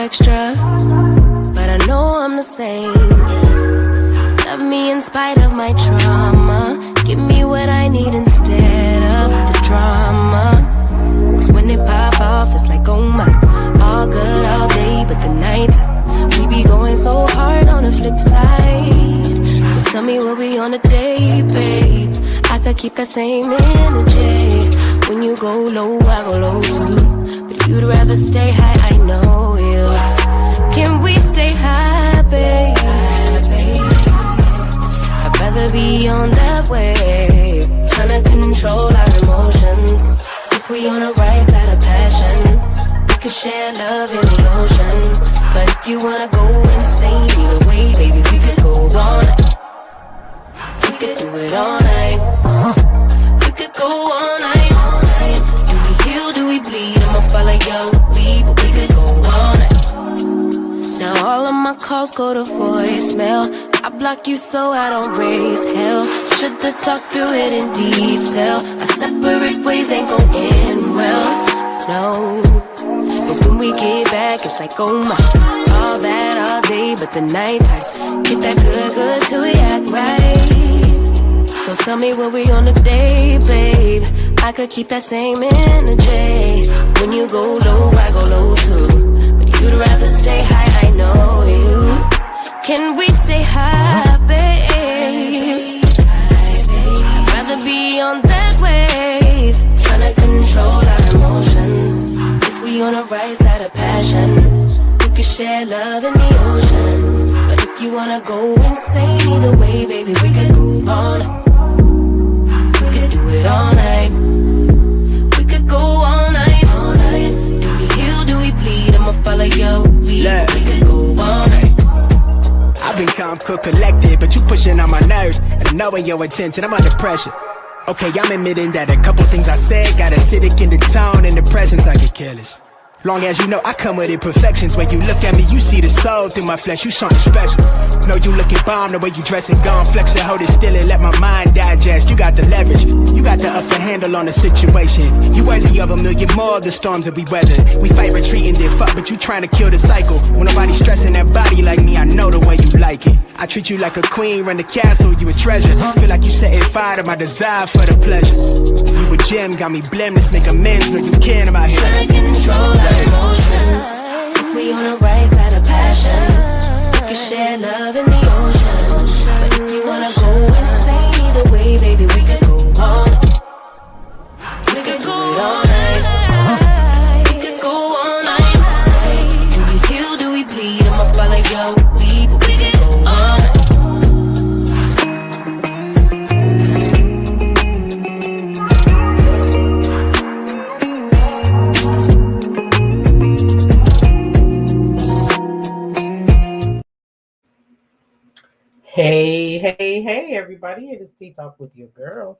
extra, but I know I'm the same. Love me in spite of my trauma. Give me what I need instead of the drama. Cause when it pop off, it's like, oh my. All good all day, but the night we be going so hard on the flip side. So tell me what we on a day, babe. I could keep that same energy. When you go low, I go low too. But you'd rather stay high, I know you. Can we stay high, babe? I'd rather be on that wave, tryna control our emotions. If we on the right side of passion, we could share love in the ocean. But if you wanna go insane either way, baby, we could go all night. We could do it all night. We could go all night. Do we heal, do we bleed? I'ma follow your lead, but we could go all night. Now all of my calls go to voicemail. I block you so I don't raise hell. Should've talked through it in detail. Our separate ways ain't gon' end well, no. But when we get back, it's like, oh my. All bad all day, but the night time get that good till we act right. So tell me what we on the day, babe. I could keep that same energy. When you go low, I go low too. But you'd rather stay high, I know you. Can we stay high, babe? I'd rather be on that wave, tryna control our emotions. If we on the right side of passion, we could share love in the ocean. But if you wanna go insane either way, baby, we could go on. We could do it all night. We could go all night, all night. Do we heal, do we bleed? I'ma follow your lead. We could go all night. I've been calm, cool, collected, but you pushing on my nerves. And knowing your attention, I'm under pressure. Okay, I'm admitting that a couple things I said got acidic in the tone. In the presence, I get careless. Long as you know I come with imperfections. When you look at me, you see the soul through my flesh. You something special. Know you looking bomb, the way you dress and gone. Flex it, hold it still and let my mind digest. You got the leverage, you got the upper handle on the situation. You worthy of a million more of the storms that we weather. We fight retreating, then fuck, but you trying to kill the cycle. When nobody stressing that body like me, I know the way you like it. I treat you like a queen, run the castle, you a treasure. Feel like you setting fire to my desire for the pleasure. You a gem, got me blim, this make amends. Know you can, I'm out here trying to control our emotions. If we on the right side of passion, we can share love in the ocean. But if you wanna go insane either way, baby, we could go on. We could go all night. We could go all night. Do we heal, do we bleed? I'ma follow your lead, but we could go all night. Hey, everybody. It is Tea Talk with your girl.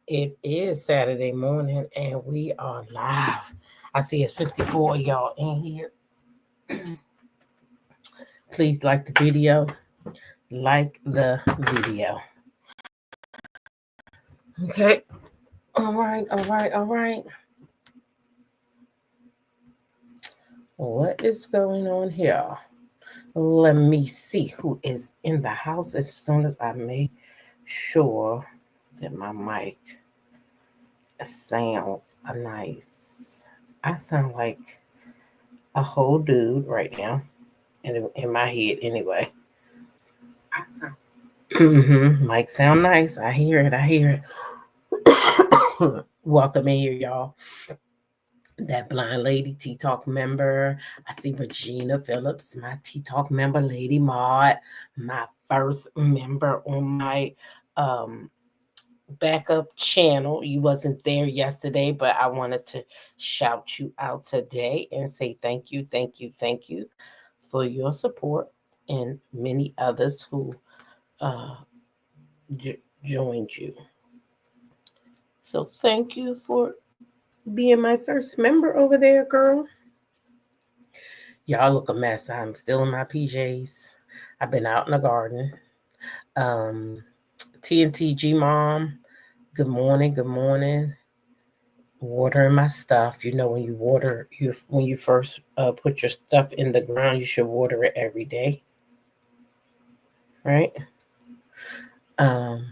It is Saturday morning, and we are live. I see it's 54 of y'all in here. Please like the video. Like the video. Okay. All right. What is going on here? Let me see who is in the house as soon as I make sure that my mic sounds nice. I sound like a whole dude right now in my head anyway. I sound mic sound nice. I hear it. Welcome in here, y'all. That blind lady Tea Talk member. I see Regina Phillips, my Tea Talk member, Lady Maud, my first member on my backup channel. You wasn't there yesterday, but I wanted to shout you out today and say thank you for your support and many others who joined you. So thank you for being my first member over there, girl. Y'all look a mess. I'm still in my PJs. I've been out in the garden. TNTG Mom, good morning. watering my stuff. You know, when you first put your stuff in the ground, you should water it every day, right?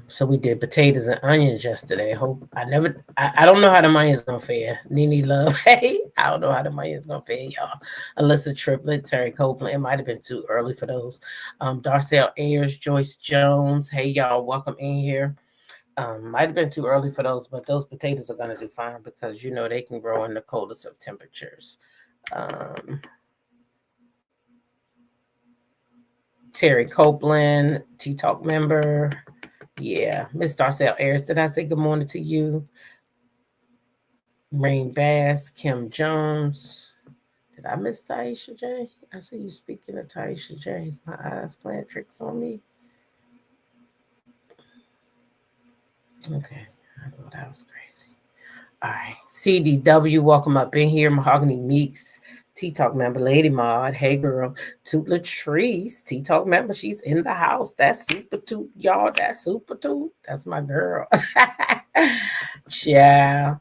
So we did potatoes and onions yesterday. I don't know how the onions gonna fare. Nene love, hey, I don't know how the onions gonna fare, y'all. Alyssa Triplet, Terry Copeland. It might have been too early for those. Darcel Ayers, Joyce Jones. Hey y'all, welcome in here. Might have been too early for those, but those potatoes are gonna do fine because you know they can grow in the coldest of temperatures. Um, Terry Copeland, T Talk member. Yeah, Miss Darcel Ayers. Did I say good morning to you? Rain Bass, Kim Jones. Did I miss Taisha J? I see you speaking of Taisha J. My eyes playing tricks on me. Okay, I thought that was crazy. All right, CDW, welcome up in here. Mahogany Meeks, T Talk member, Lady Maud. Hey girl, Toot Latrice, T Talk member. She's in the house. That's super toot, y'all. That's super toot. That's my girl. Yeah.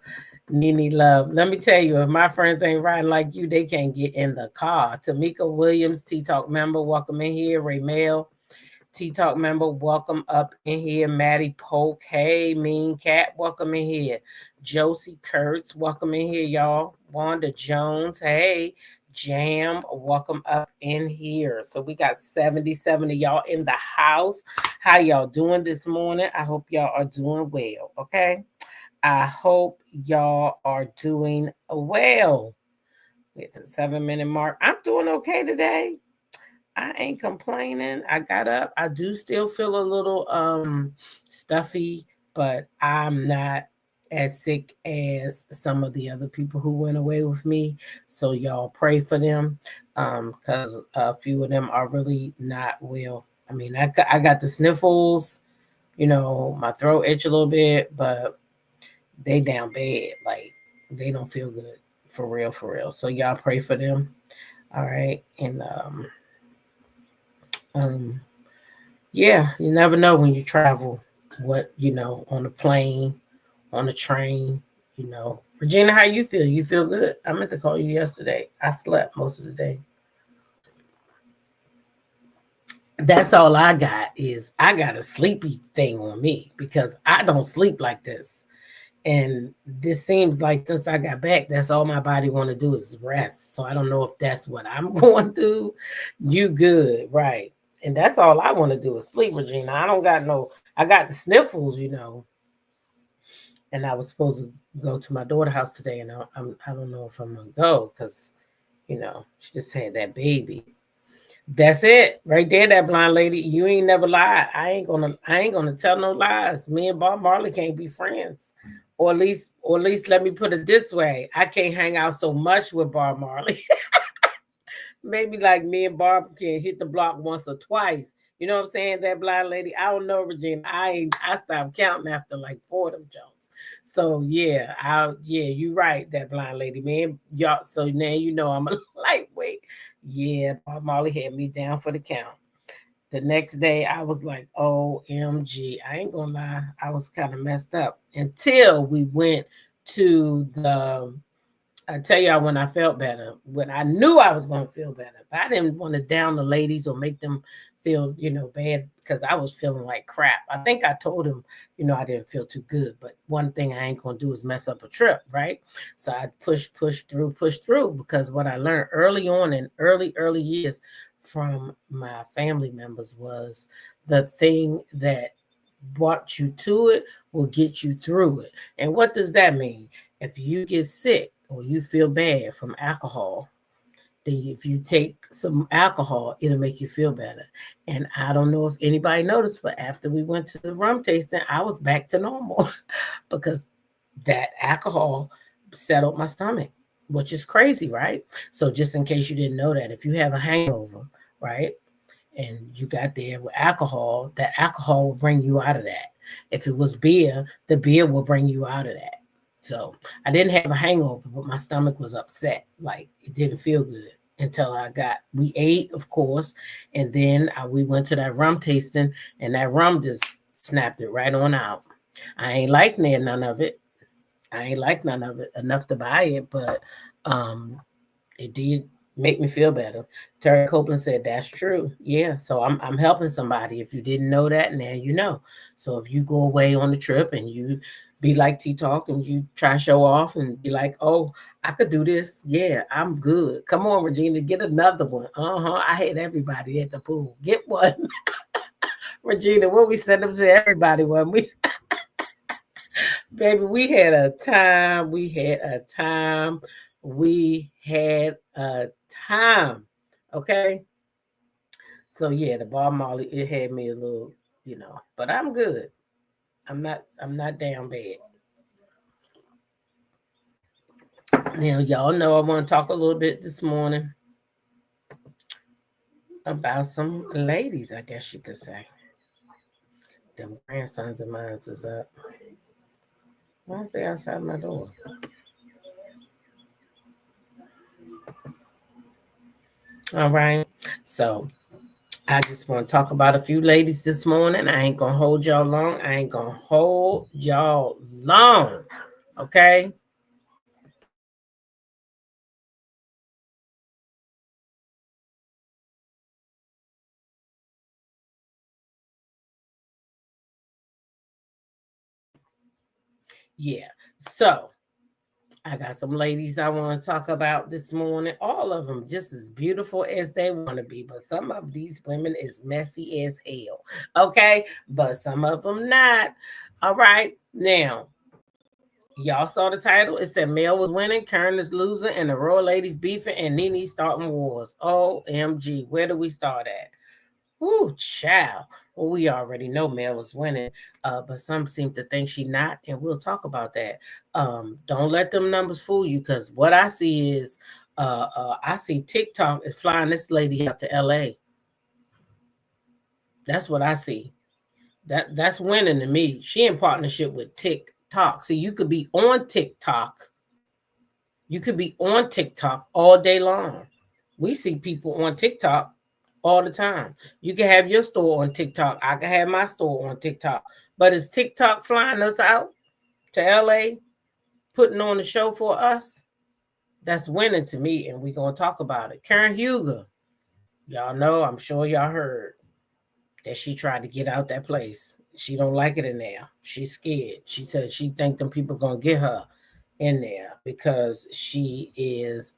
Nene Love. Let me tell you, if my friends ain't riding like you, they can't get in the car. Tamika Williams, T Talk member, welcome in here. Ray Mail, T Talk member, welcome up in here. Maddie Polk, hey, Mean Cat, welcome in here. Josie Kurtz, welcome in here, y'all. Wanda Jones, hey. Jam, welcome up in here. So we got 77 of y'all in the house. How y'all doing this morning? I hope y'all are doing well, okay? I hope y'all are doing well. It's a 7-minute mark. I'm doing okay today. I ain't complaining. I got up. I do still feel a little stuffy, but I'm not as sick as some of the other people who went away with me. So y'all pray for them because a few of them are really not well. I mean, I got the sniffles, you know, my throat itch a little bit, but they down bad. Like they don't feel good for real, for real. So y'all pray for them. All right. And um yeah, you never know when you travel what, you know, on a plane, on a train, you know. Regina, how you feel? You feel good? I meant to call you yesterday. I slept most of the day. That's all I got is I got a sleepy thing on me because I don't sleep like this. And this seems like since I got back, that's all my body want to do is rest. So I don't know if that's what I'm going through. You good, right? And that's all I want to do is sleep, Regina. I don't got no. I got the sniffles, you know. And I was supposed to go to my daughter's house today, and I don't know if I'm gonna go because you know she just had that baby. That's it, right there, that blind lady. You ain't never lied. I ain't gonna tell no lies. Me and Bob Marley can't be friends. Or at least let me put it this way. I can't hang out so much with Bob Marley. Maybe like me and Bob can hit the block once or twice. You know what I'm saying? That blind lady. I don't know, Regina. I stopped counting after like 4 of them Jones. So yeah, you right, that blind lady, man. Y'all, so now you know I'm a lightweight. Yeah, Bob Marley had me down for the count. The next day, I was like, OMG. I ain't gonna lie. I was kind of messed up until we went to I tell y'all when I felt better, when I knew I was going to feel better. But I didn't want to down the ladies or make them feel, you know, bad because I was feeling like crap. I think I told them, you know, I didn't feel too good. But one thing I ain't going to do is mess up a trip, right? So I push through because what I learned early on in early years from my family members was the thing that brought you to it will get you through it. And what does that mean? If you get sick or you feel bad from alcohol, then if you take some alcohol, it'll make you feel better. And I don't know if anybody noticed, but after we went to the rum tasting, I was back to normal because that alcohol settled my stomach, which is crazy, right? So just in case you didn't know that, if you have a hangover, right, and you got there with alcohol, that alcohol will bring you out of that. If it was beer, the beer will bring you out of that. So I didn't have a hangover, but my stomach was upset. Like it didn't feel good until we ate, of course. And then we went to that rum tasting and that rum just snapped it right on out. I ain't like none of it. I ain't like none of it enough to buy it, but it did make me feel better. Terry Copeland said, "That's true." Yeah, so I'm helping somebody. If you didn't know that, now you know. So if you go away on the trip and you be like T Talk and you try to show off and be like, "Oh, I could do this. Yeah, I'm good. Come on, Regina, get another one." I had everybody at the pool. Get one, Regina. What we send them to everybody when we, baby, we had a time. We had a time. We had a time. Okay. So yeah, the Bob Marley, it had me a little, but I'm good. I'm not down bad. Now y'all know I want to talk a little bit this morning about some ladies, I guess you could say. Them grandsons of mine is up. Why is they outside my door? All right. So I just want to talk about a few ladies this morning. I ain't gonna hold y'all long. I ain't gonna hold y'all long. Okay. Yeah. So I got some ladies I want to talk about this morning. All of them just as beautiful as they want to be, but some of these women is messy as hell. Okay, but some of them not. All right, now y'all saw the title. It said Mel was winning, Karen is losing, and the RHOA ladies beefing, and Nene starting wars. OMG, where do we start at? Woo, child. Well, we already know Mel was winning, but some seem to think she not, and we'll talk about that. Don't let them numbers fool you, because what I see is, I see TikTok is flying this lady out to LA. That's what I see. That's winning to me. She in partnership with TikTok. So you could be on TikTok. You could be on TikTok all day long. We see people on TikTok all the time. You can have your store on TikTok. I can have my store on TikTok. But is TikTok flying us out to LA, putting on the show for us? That's winning to me, and we're going to talk about it. Karen Huger, y'all know, I'm sure y'all heard that she tried to get out that place. She don't like it in there. She's scared. She said she think them people going to get her in there because she is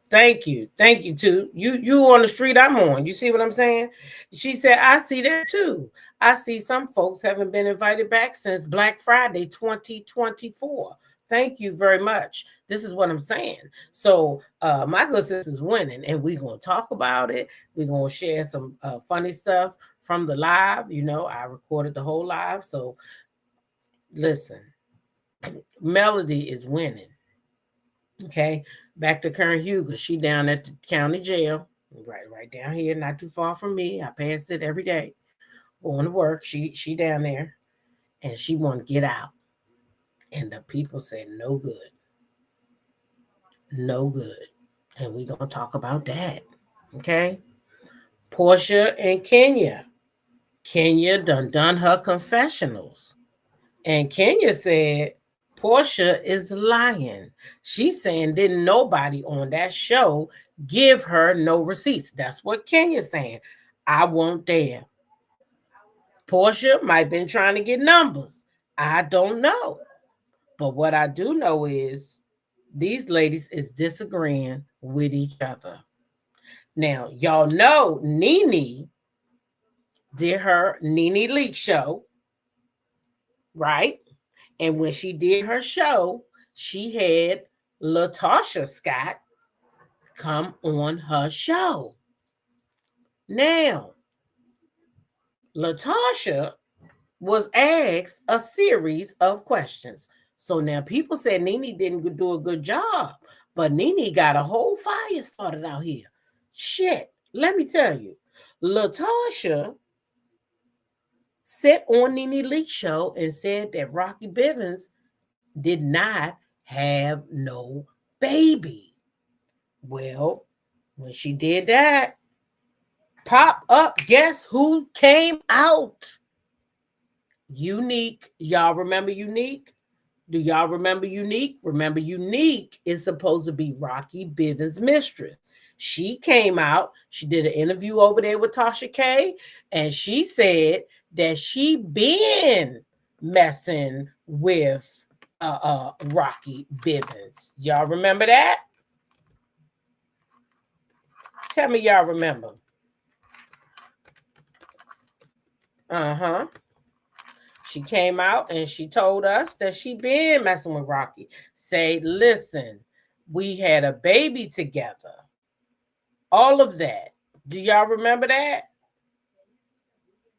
thank you too. You on the street I'm on. You see what I'm saying? She said, I see that too. I see some folks haven't been invited back since Black Friday 2024. Thank you very much. This is what I'm saying. So my good sis is winning, and we're gonna talk about it. We're gonna share some funny stuff from the live. I recorded the whole live. So listen, Melody is winning. Okay, back to Karen Huger. She down at the county jail, right down here, not too far from me. I pass it every day, going to work. She down there, and she want to get out. And the people said no good, no good. And we gonna talk about that. Okay, Portia and Kenya. Kenya done her confessionals, and Kenya said Portia is lying. She's saying didn't nobody on that show give her no receipts. That's what Kenya's saying. I won't dare. Portia might been trying to get numbers. I don't know. But what I do know is these ladies is disagreeing with each other. Now, y'all know Nene did her Nene Leak show, right? And when she did her show, she had Latasha Scott come on her show. Now, Latasha was asked a series of questions. So now people said Nene didn't do a good job, but Nene got a whole fire started out here. Shit, let me tell you, Latasha sat on Nene Leak's show and said that Rocky Bivens did not have no baby. Well, when she did that, pop up, guess who came out? Unique. Y'all remember Unique? Do y'all remember Unique? Remember, Unique is supposed to be Rocky Bivens' mistress. She came out, she did an interview over there with Tasha K, and she said that she been messing with Rocky Bivens. Y'all remember that? Tell me y'all remember. Uh-huh. She came out and she told us that she been messing with Rocky. Say, listen, we had a baby together. All of that. Do y'all remember that?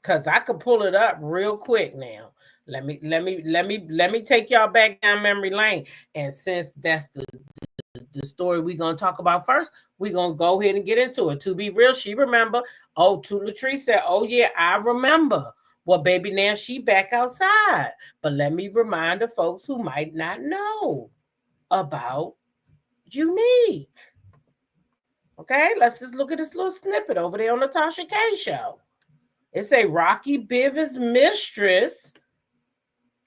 Because I could pull it up real quick now. Let me take y'all back down memory lane. And since that's the story we're gonna talk about first, we're gonna go ahead and get into it. To be real, she remember. Oh, to Latrice said, oh yeah, I remember. Well, baby, now she back outside. But let me remind the folks who might not know about Unique. Okay, let's just look at this little snippet over there on the Tasha K show. It's a Rocky Bivens mistress.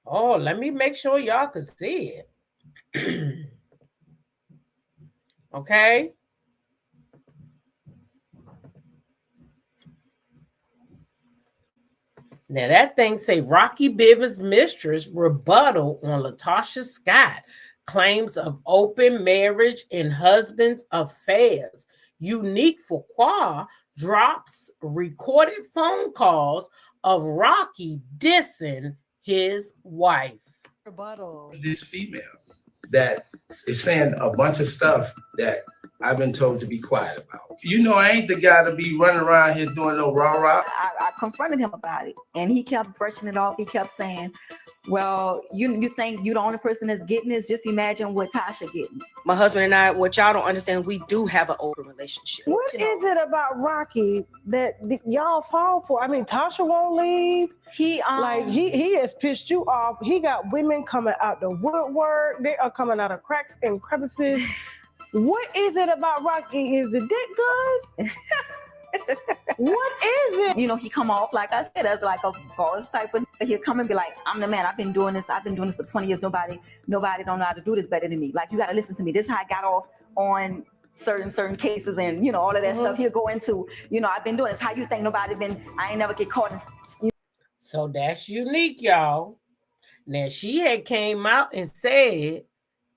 Oh, let me make sure y'all can see it. Okay. Now that thing say Rocky Bivens' mistress rebuttal on LaTasha Scott claims of open marriage and husband's affairs. Unique Fuqua drops recorded phone calls of Rocky dissing his wife. Rebuttal. This female that is saying a bunch of stuff that I've been told to be quiet about. You know, I ain't the guy to be running around here doing no rah-rah. I confronted him about it, and he kept brushing it off. He kept saying, well, you think you're the only person that's getting this? Just imagine what Tasha getting. My husband and I, what y'all don't understand, we do have an open relationship. What is it about Rocky that y'all fall for? I mean, Tasha won't leave. He has pissed you off. He got women coming out the woodwork. They are coming out of cracks and crevices. What is it about Rocky? Is the dick good? What is it? You know, he come off, like I said, as like a boss type of. He'll come and be like, I'm the man. I've been doing this for 20 years. Nobody don't know how to do this better than me. Like, you got to listen to me. This is how I got off on certain cases, and you know, all of that stuff. He'll go into, you know, I've been doing this. How you think I ain't never get caught in. So that's Unique, y'all. Now she had came out and said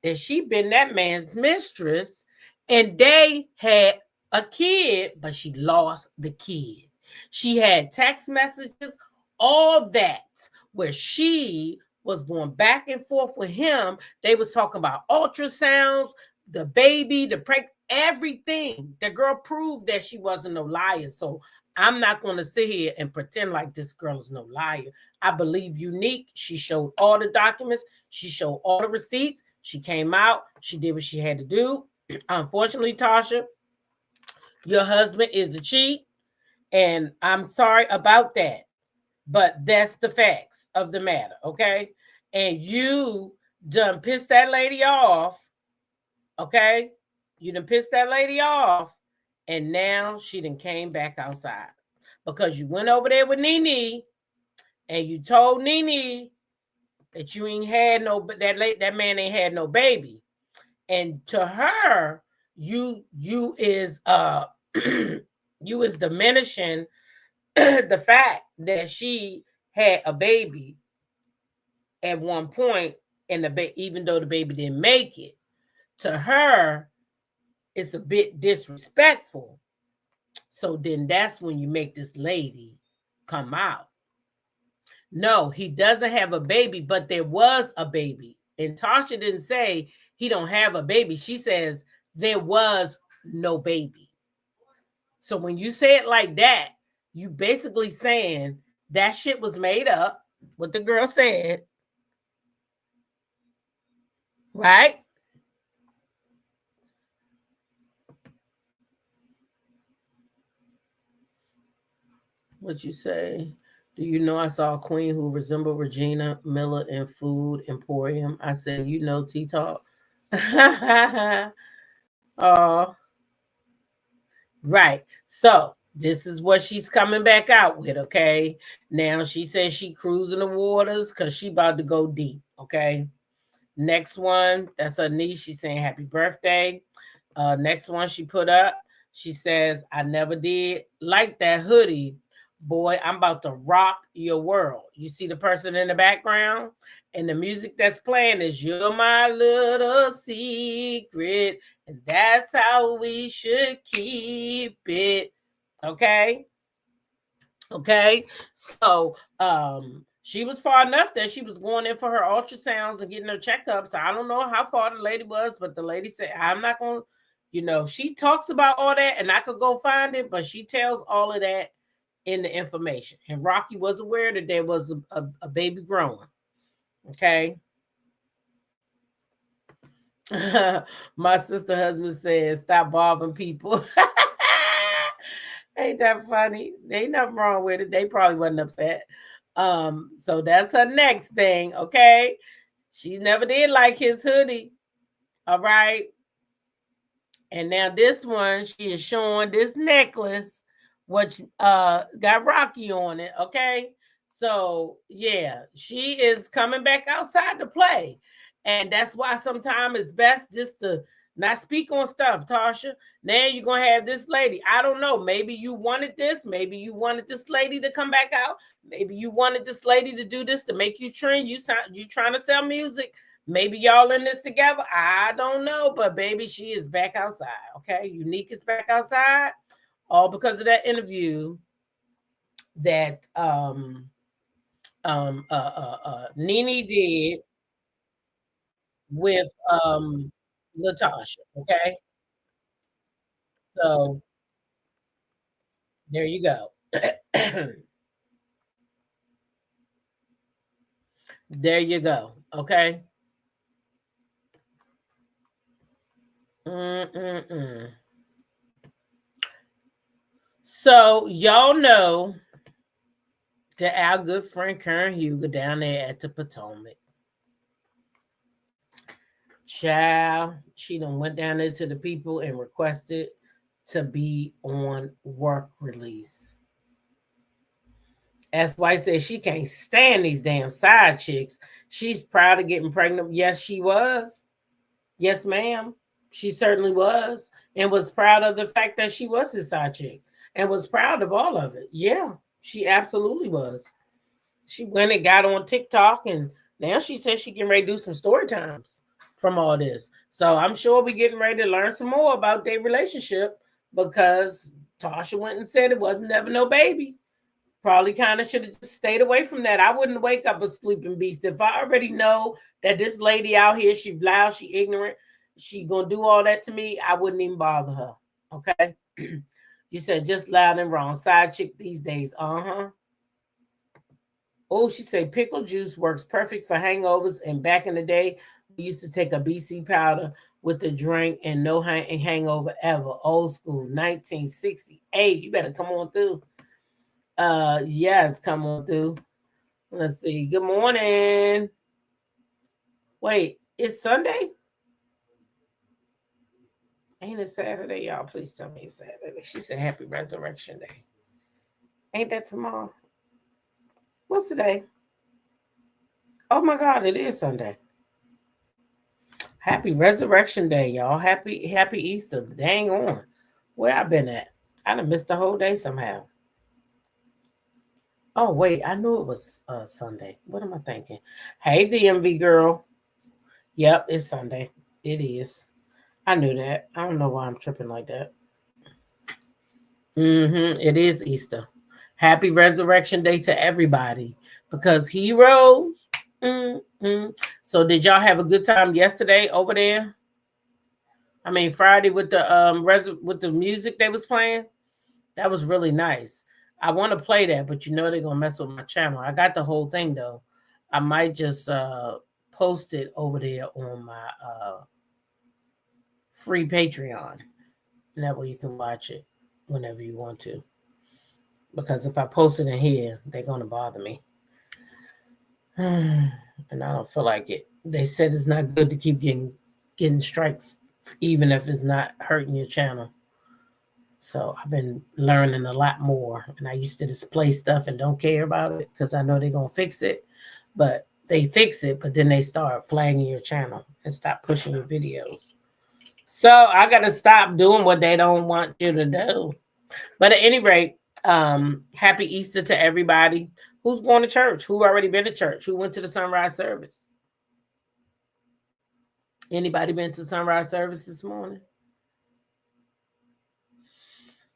that she been that man's mistress, and they had a kid, but she lost the kid. She had text messages, all that, where she was going back and forth with him. They was talking about ultrasounds, the baby, the everything. The girl proved that she wasn't no liar. So I'm not going to sit here and pretend like this girl is no liar. I believe Unique. She showed all the documents. She showed all the receipts. She came out. She did what she had to do. Unfortunately, Tasha, your husband is a cheat, and I'm sorry about that, but that's the facts of the matter, okay? And you done pissed that lady off, okay? You done pissed that lady off, and now she done came back outside because you went over there with Nene, and you told Nene that you ain't had no, that man ain't had no baby, and to her, you is you is diminishing the fact that she had a baby at one point, and even though the baby didn't make it, to her, it's a bit disrespectful. So then that's when you make this lady come out. No, he doesn't have a baby, but there was a baby. And Tasha didn't say he don't have a baby. She says there was no baby. So when you say it like that, you basically saying that shit was made up, what the girl said, right? What you say? Do you know I saw a queen who resembled Regina Miller in Food Emporium? I said, you know, T-Talk. Oh, right. So This is what she's coming back out with, okay? Now she says she cruising the waters because she about to go deep, okay? Next one, that's her niece. She's saying happy birthday. Next one she put up, she says, I never did like that hoodie. Boy, I'm about to rock your world. You see the person in the background? And the music that's playing is You're My Little Secret. And that's how we should keep it. Okay? Okay? So, she was far enough that she was going in for her ultrasounds and getting her checkups. I don't know how far the lady was, but the lady said, I'm not going to, you know, she talks about all that and I could go find it, but she tells all of that in the information. And Rocky was aware that there was a baby growing. Okay. My sister husband says, stop bothering people. Ain't that funny? Ain't nothing wrong with it. They probably wasn't upset. So that's her next thing, okay? She never did like his hoodie. All right. And now this one, she is showing this necklace, which got Rocky on it, okay? So yeah, she is coming back outside to play. And that's why sometimes it's best just to not speak on stuff, Tasha. Now you're going to have this lady. I don't know. Maybe you wanted this. Maybe you wanted this lady to come back out. Maybe you wanted this lady to do this to make you trend. You trying to sell music. Maybe y'all in this together. I don't know. But baby, she is back outside. Okay. Unique is back outside. All because of that interview that Nene did with Latasha, okay? So there you go. There you go, okay? So y'all know that our good friend Karen Huger down there at the Potomac. Child, she done went down there to the people and requested to be on work release. As White said, she can't stand these damn side chicks. She's proud of getting pregnant. Yes, she was. Yes, ma'am. She certainly was. And was proud of the fact that she was his side chick. And was proud of all of it. Yeah, she absolutely was. She went and got on TikTok, and now she says she can ready to do some story times from all this. So I'm sure we're getting ready to learn some more about their relationship, because Tasha went and said it wasn't never no baby. Probably kind of should have just stayed away from that. I wouldn't wake up a sleeping beast. If I already know that this lady out here, she loud, she ignorant, she gonna do all that to me, I wouldn't even bother her. Okay. You said just loud and wrong. Side chick these days. Uh-huh. Oh, she said pickle juice works perfect for hangovers. And back in the day, we used to take a BC powder with the drink and no hangover ever. Old school, 1968. You better come on through. Yes, come on through. Let's see. Good morning. Wait, it's Sunday? Ain't it Saturday? Y'all, please tell me it's Saturday. She said happy Resurrection Day. Ain't that tomorrow? What's today? Oh my God, it is Sunday. Happy Resurrection Day, y'all. Happy Easter. Dang on. Where I been at? I done missed the whole day somehow. Oh, wait, I knew it was Sunday. What am I thinking? Hey, DMV girl. Yep, it's Sunday. It is. I knew that. I don't know why I'm tripping like that. It is Easter. Happy Resurrection Day to everybody, because he rose. So did y'all have a good time yesterday over there? I mean, Friday with the music they was playing? That was really nice. I want to play that, but you know they're going to mess with my channel. I got the whole thing, though. I might just post it over there on my free Patreon. And that way you can watch it whenever you want to. Because if I post it in here, they're going to bother me. And I don't feel like it. They said it's not good to keep getting strikes, even if it's not hurting your channel. So I've been learning a lot more. And I used to display stuff and don't care about it because I know they're going to fix it. But they fix it, but then they start flagging your channel and stop pushing your videos. So I got to stop doing what they don't want you to do. But at any rate, happy Easter to everybody. Who's going to church? Who already been to church? Who went to the sunrise service? Anybody been to sunrise service this morning?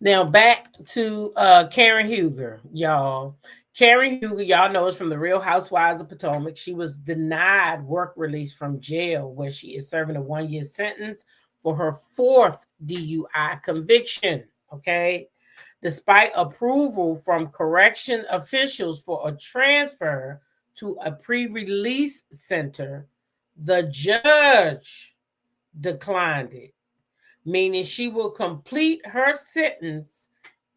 Now back to Karen Huger, y'all. Karen Huger, y'all know, is from the Real Housewives of Potomac. She was denied work release from jail where she is serving a 1-year sentence for her 4th DUI conviction, okay? Despite approval from correction officials for a transfer to a pre-release center, the judge declined it, meaning she will complete her sentence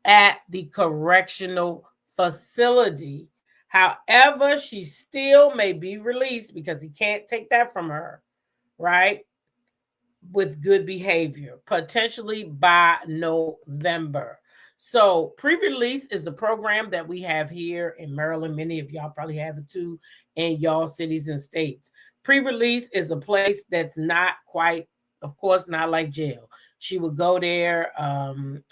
at the correctional facility. However, she still may be released because he can't take that from her, right? With good behavior, potentially by November. So pre-release is a program that we have here in Maryland. Many of y'all probably have it too in y'all cities and states. Pre-release is a place that's not quite, of course, not like jail. She would go there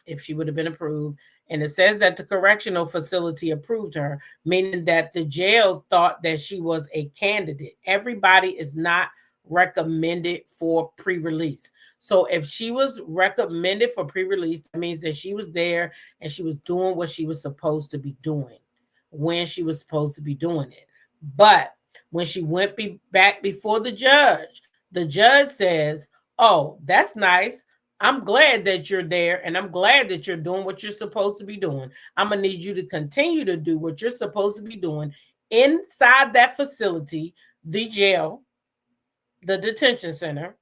if she would have been approved. And it says that the correctional facility approved her, meaning that the jail thought that she was a candidate. Everybody is not recommended for pre-release. So if she was recommended for pre-release, that means that she was there and she was doing what she was supposed to be doing when she was supposed to be doing it. But when she went back before the judge says, oh, that's nice. I'm glad that you're there and I'm glad that you're doing what you're supposed to be doing. I'm going to need you to continue to do what you're supposed to be doing inside that facility, the jail, the detention center,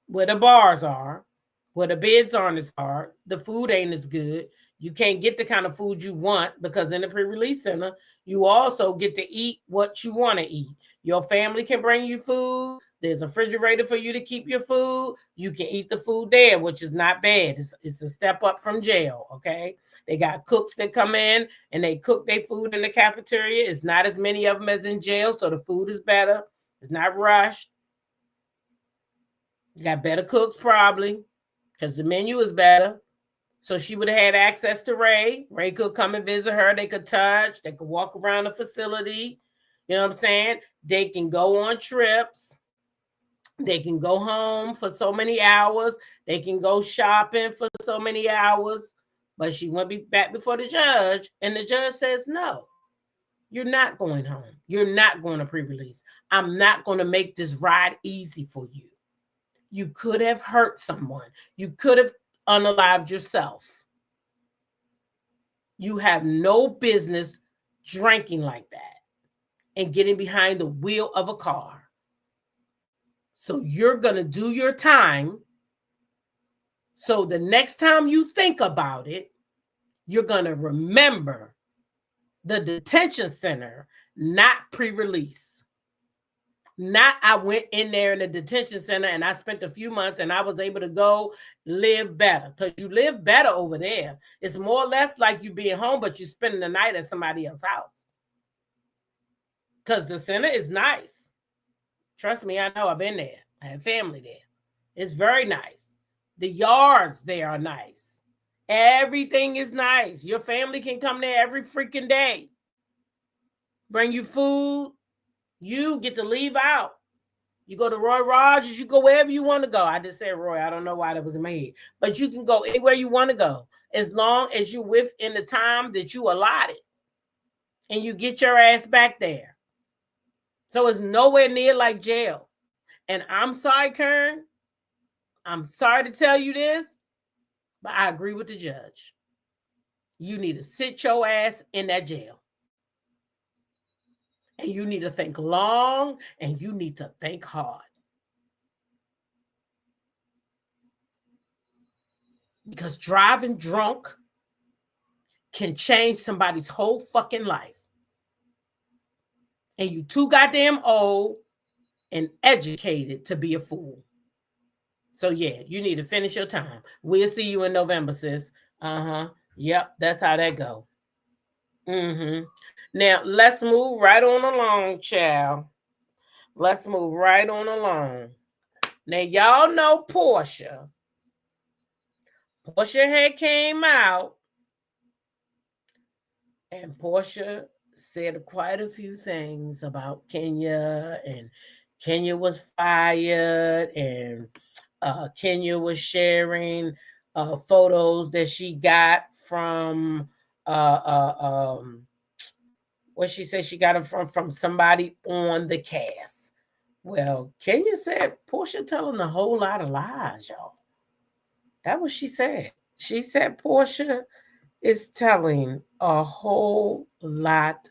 where the bars are, where the beds aren't as hard, the food ain't as good. You can't get the kind of food you want because in the pre-release center, you also get to eat what you want to eat. Your family can bring you food. There's a refrigerator for you to keep your food. You can eat the food there, which is not bad. It's a step up from jail, okay? They got cooks that come in and they cook their food in the cafeteria. It's not as many of them as in jail, so the food is better. It's not rushed. You got better cooks probably because the menu is better. So she would have had access to Ray. Ray could come and visit her. They could touch. They could walk around the facility. You know what I'm saying? They can go on trips. They can go home for so many hours. They can go shopping for so many hours. But she went back before the judge, and the judge says, no, you're not going home. You're not going to pre-release. I'm not going to make this ride easy for you. You could have hurt someone. You could have unalived yourself. You have no business drinking like that and getting behind the wheel of a car. So you're going to do your time. So the next time you think about it, you're going to remember the detention center, not pre-release. Not I went in there in the detention center and I spent a few months and I was able to go live better. Because you live better over there. It's more or less like you being home, but you're spending the night at somebody else's house. Because the center is nice. Trust me, I know. I've been there. I have family there. It's very nice. The yards there are nice. Everything is nice. Your family can come there every freaking day. Bring you food. You get to leave out. You go to Roy Rogers, you go wherever you want to go. I just said Roy. I don't know why that was in my head. But you can go anywhere you want to go as long as you're within the time that you allotted. And you get your ass back there. So it's nowhere near like jail. And I'm sorry, Kern. I'm sorry to tell you this, but I agree with the judge. You need to sit your ass in that jail. And you need to think long and you need to think hard. Because driving drunk can change somebody's whole fucking life. And you too goddamn old and educated to be a fool. So yeah, you need to finish your time. We'll see you in November, sis. Yep, that's how that go. Now let's move right on along, child. Let's move right on along. Now y'all know Portia. Portia had came out, and Portia said quite a few things about Kenya, and Kenya was fired, and Kenya was sharing photos that she got from what she said she got them from somebody on the cast. Well, Kenya said Portia telling a whole lot of lies, y'all. That's what she said. She said Portia is telling a whole lot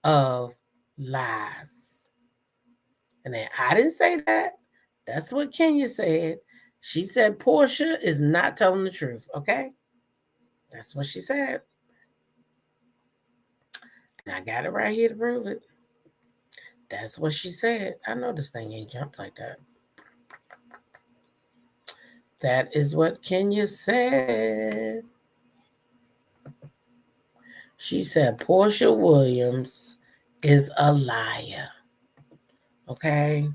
of lies. And then I didn't say that. That's what Kenya said. She said Portia is not telling the truth, okay? That's what she said. And I got it right here to prove it. That's what she said. I know this thing ain't jumped like that. That is what Kenya said. She said Portia Williams is a liar. Okay?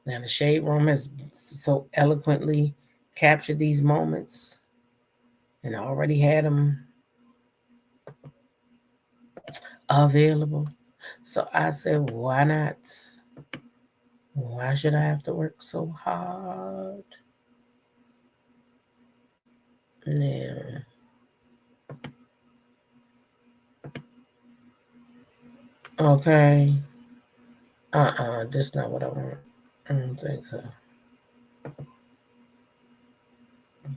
Now the Shade Room has so eloquently captured these moments and already had them available. So I said, why not? Why should I have to work so hard? Yeah. Okay. That's not what I want. I don't think so.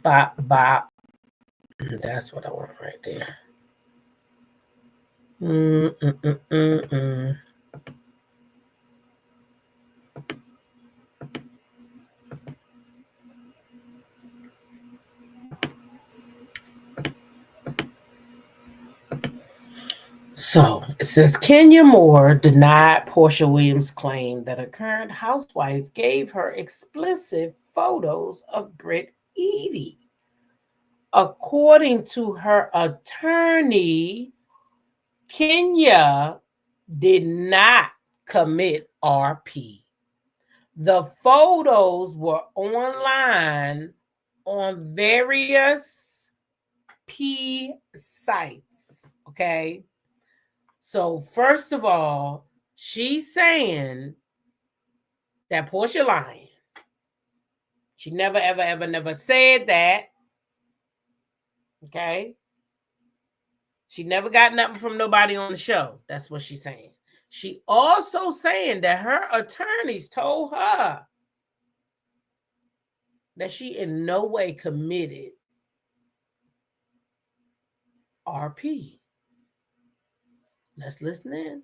Bop, bop. That's what I want right there. So it says Kenya Moore denied Portia Williams' claim that a current housewife gave her explicit photos of Britt Eady. According to her attorney, Kenya did not commit RP. The photos were online on various P sites, okay? So first of all, she's saying that Portia lying. She never, ever, ever, never said that. Okay? She never got nothing from nobody on the show. That's what she's saying. She also saying that her attorneys told her that she in no way committed RP. Let's listen in.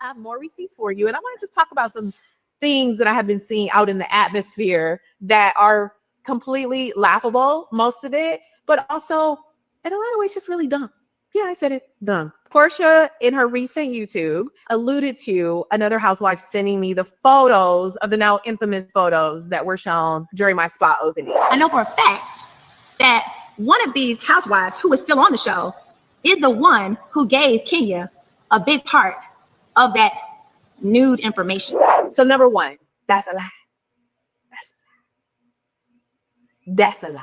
I have more receipts for you. And I want to just talk about some things that I have been seeing out in the atmosphere that are completely laughable, most of it, but also in a lot of ways just really dumb. Yeah, I said it, dumb. Portia, in her recent YouTube, alluded to another housewife sending me the photos of the now infamous photos that were shown during my spa opening. I know for a fact that one of these housewives who is still on the show is the one who gave Kenya a big part of that nude information. So number one, that's a lie. That's a lie.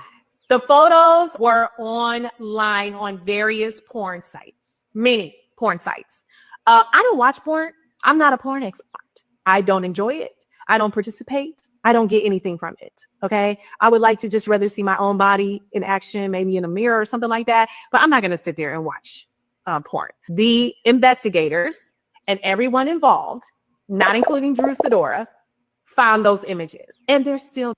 The photos were online on various porn sites, many porn sites. I don't watch porn. I'm not a porn expert. I don't enjoy it. I don't participate. I don't get anything from it. Okay. I would like to just rather see my own body in action, maybe in a mirror or something like that. But I'm not going to sit there and watch porn. The investigators and everyone involved, not including Drew Sidora, found those images, and they're still.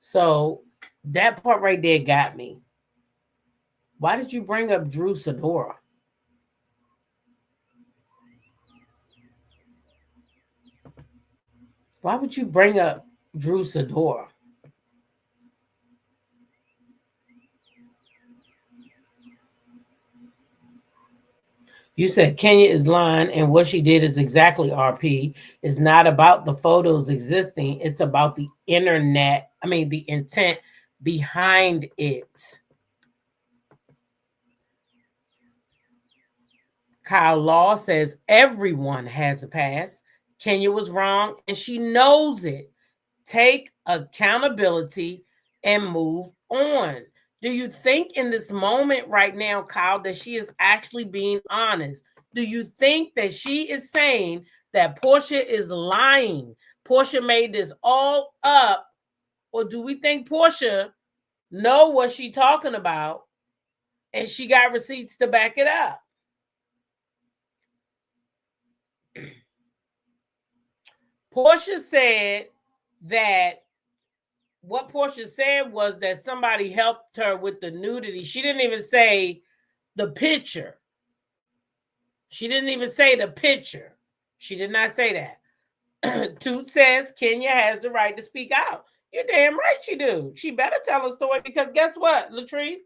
So that part right there got me. Why did you bring up Drew Sidora? Why would you bring up Drew Sidora? You said Kenya is lying, and what she did is exactly RP. It's not about the photos existing. It's about the internet. I mean, the intent behind it. Kyle Law says everyone has a past. Kenya was wrong, and she knows it. Take accountability and move on. Do you think in this moment right now, Kyle, that she is actually being honest? Do you think that she is saying that Portia is lying? Portia made this all up, or do we think Portia know what she's talking about and she got receipts to back it up? Portia said that what Portia said was that somebody helped her with the nudity. She didn't even say the picture. She didn't even say the picture. She did not say that. Toot says Kenya has the right to speak out. You're damn right she do. She better tell a story because guess what, Latrice?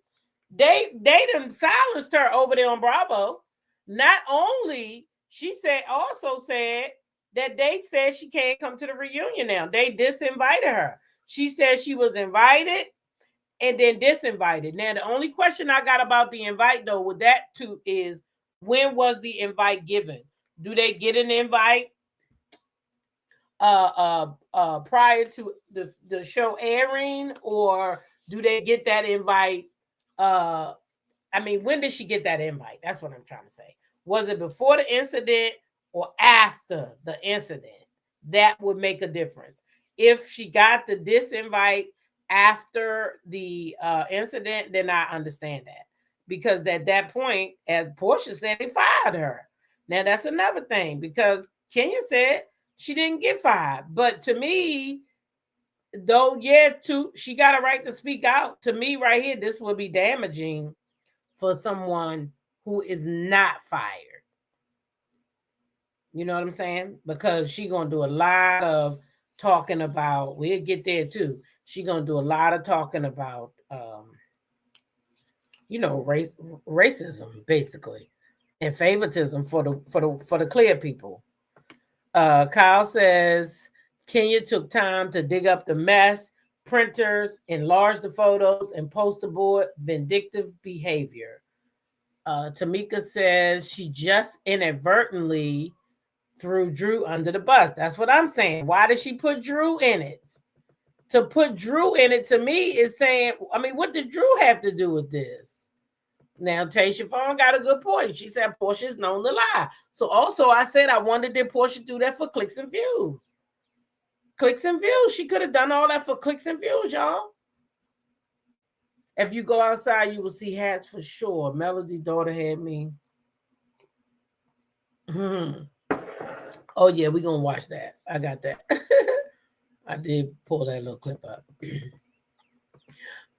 They done silenced her over there on Bravo. Not only, also said that they said she can't come to the reunion now. They disinvited her. She said she was invited and then disinvited. Now, the only question I got about the invite, though, with that too, is when was the invite given? Do they get an invite prior to the show airing, or do they get that invite? When did she get that invite? That's what I'm trying to say. Was it before the incident or after the incident? That would make a difference. If she got the disinvite after the incident, then I understand that. Because at that point, as Portia said, they fired her. Now, that's another thing, because Kenya said she didn't get fired. But to me, though, she got a right to speak out. To me, right here, this would be damaging for someone who is not fired. You know what I'm saying? Because she's going to do a lot of talking about, we'll get there too. She's going to do a lot of talking about, racism, basically, and favoritism for the clear people. Kyle says Kenya took time to dig up the mess, printers, enlarge the photos, and poster board. Vindictive behavior. Tamika says she just inadvertently threw Drew under the bus. That's what I'm saying. Why did she put Drew in it? To put Drew in it, to me, is saying, what did Drew have to do with this? Now, Tasha Fawn got a good point. She said Portia's known to lie. So also, I said I wondered, did Portia do that for clicks and views? Clicks and views. She could have done all that for clicks and views, y'all. If you go outside, you will see hats for sure. Melody daughter had me. Oh, yeah, we're going to watch that. I got that. I did pull that little clip up.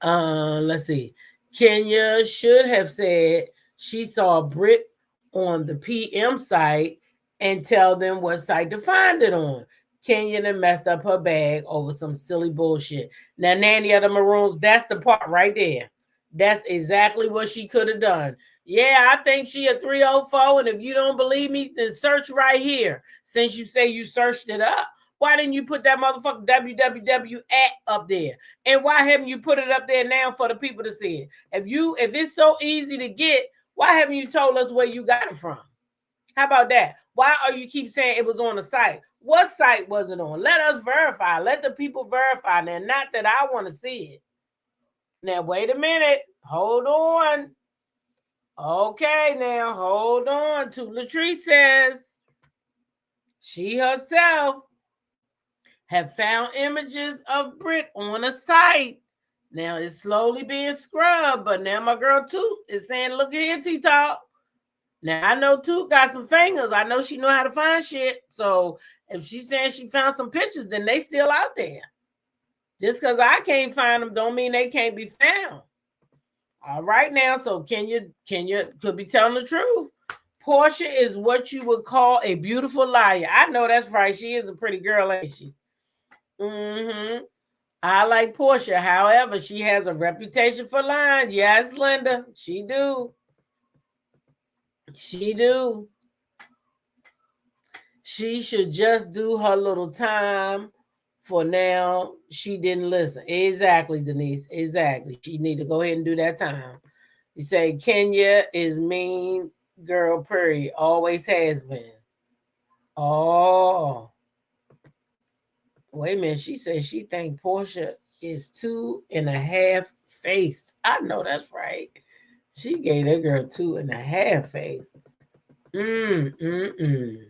Let's see. Kenya should have said she saw Brit on the PM site and tell them what site to find it on. Kenya done messed up her bag over some silly bullshit. Now, Nene of the Maroons, that's the part right there. That's exactly what she could have done. Yeah, I think she a 304, and if you don't believe me, then search right here. Since you say you searched it up, why didn't you put that motherfucking www at up there? And why haven't you put it up there now for the people to see it? If it's so easy to get, why haven't you told us where you got it from? How about that? Why are you keep saying it was on the site? What site was it on? Let us verify. Let the people verify. Now, not that I want to see it. Now, wait a minute. Hold on. Okay, now, hold on. Latrice says she herself have found images of Brit on a site. Now, it's slowly being scrubbed, but now my girl Toot is saying, look here, T-Talk. Now, I know Toot got some fingers. I know she know how to find shit. So, if she's saying she found some pictures, then they still out there. Just because I can't find them don't mean they can't be found. All right now, so Kenya could be telling the truth. Portia is what you would call a beautiful liar. I know that's right. She is a pretty girl, ain't she? I like Portia. However, she has a reputation for lying. Yes, Linda, she do. She do. She should just do her little time for now. She didn't listen. Exactly, Denise. Exactly. She need to go ahead and do that time. You say Kenya is mean girl, period. Always has been. Oh, wait a minute. She said she think Portia is 2.5 faced. I know that's right. She gave that girl 2.5 face. Mm.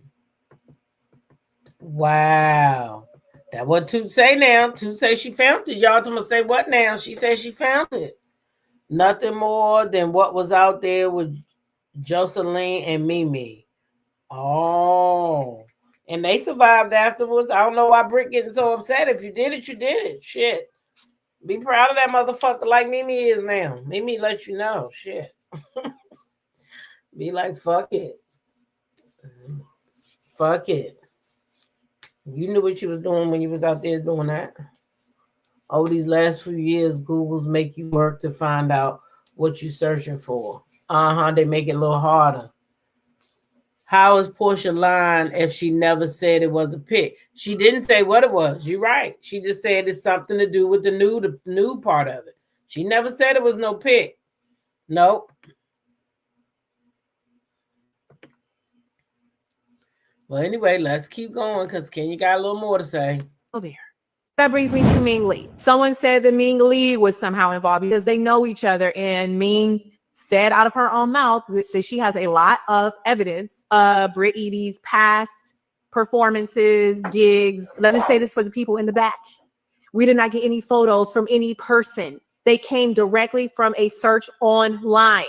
Wow. That what Toot say now. Toot say she found it. Y'all gonna say what now? She said she found it. Nothing more than what was out there with Jocelyn and Mimi. Oh. And they survived afterwards. I don't know why Britt getting so upset. If you did it, you did it. Shit. Be proud of that motherfucker like Mimi is now. Mimi let you know. Shit. Be like, fuck it. Fuck it. You knew what you was doing when you was out there doing that. Over these last few years, Google's make you work to find out what you're searching for. They make it a little harder. How is Portia lying if she never said it was a pic? She didn't say what it was. You're right. She just said it's something to do with the nude part of it. She never said it was no pic. Nope. Well, anyway, let's keep going because Kenya got a little more to say. Oh, there. That brings me to Ming Lee. Someone said that Ming Lee was somehow involved because they know each other, and Ming said out of her own mouth that she has a lot of evidence of Britt Edie's past performances, gigs. Let me say this for the people in the back. We did not get any photos from any person. They came directly from a search online.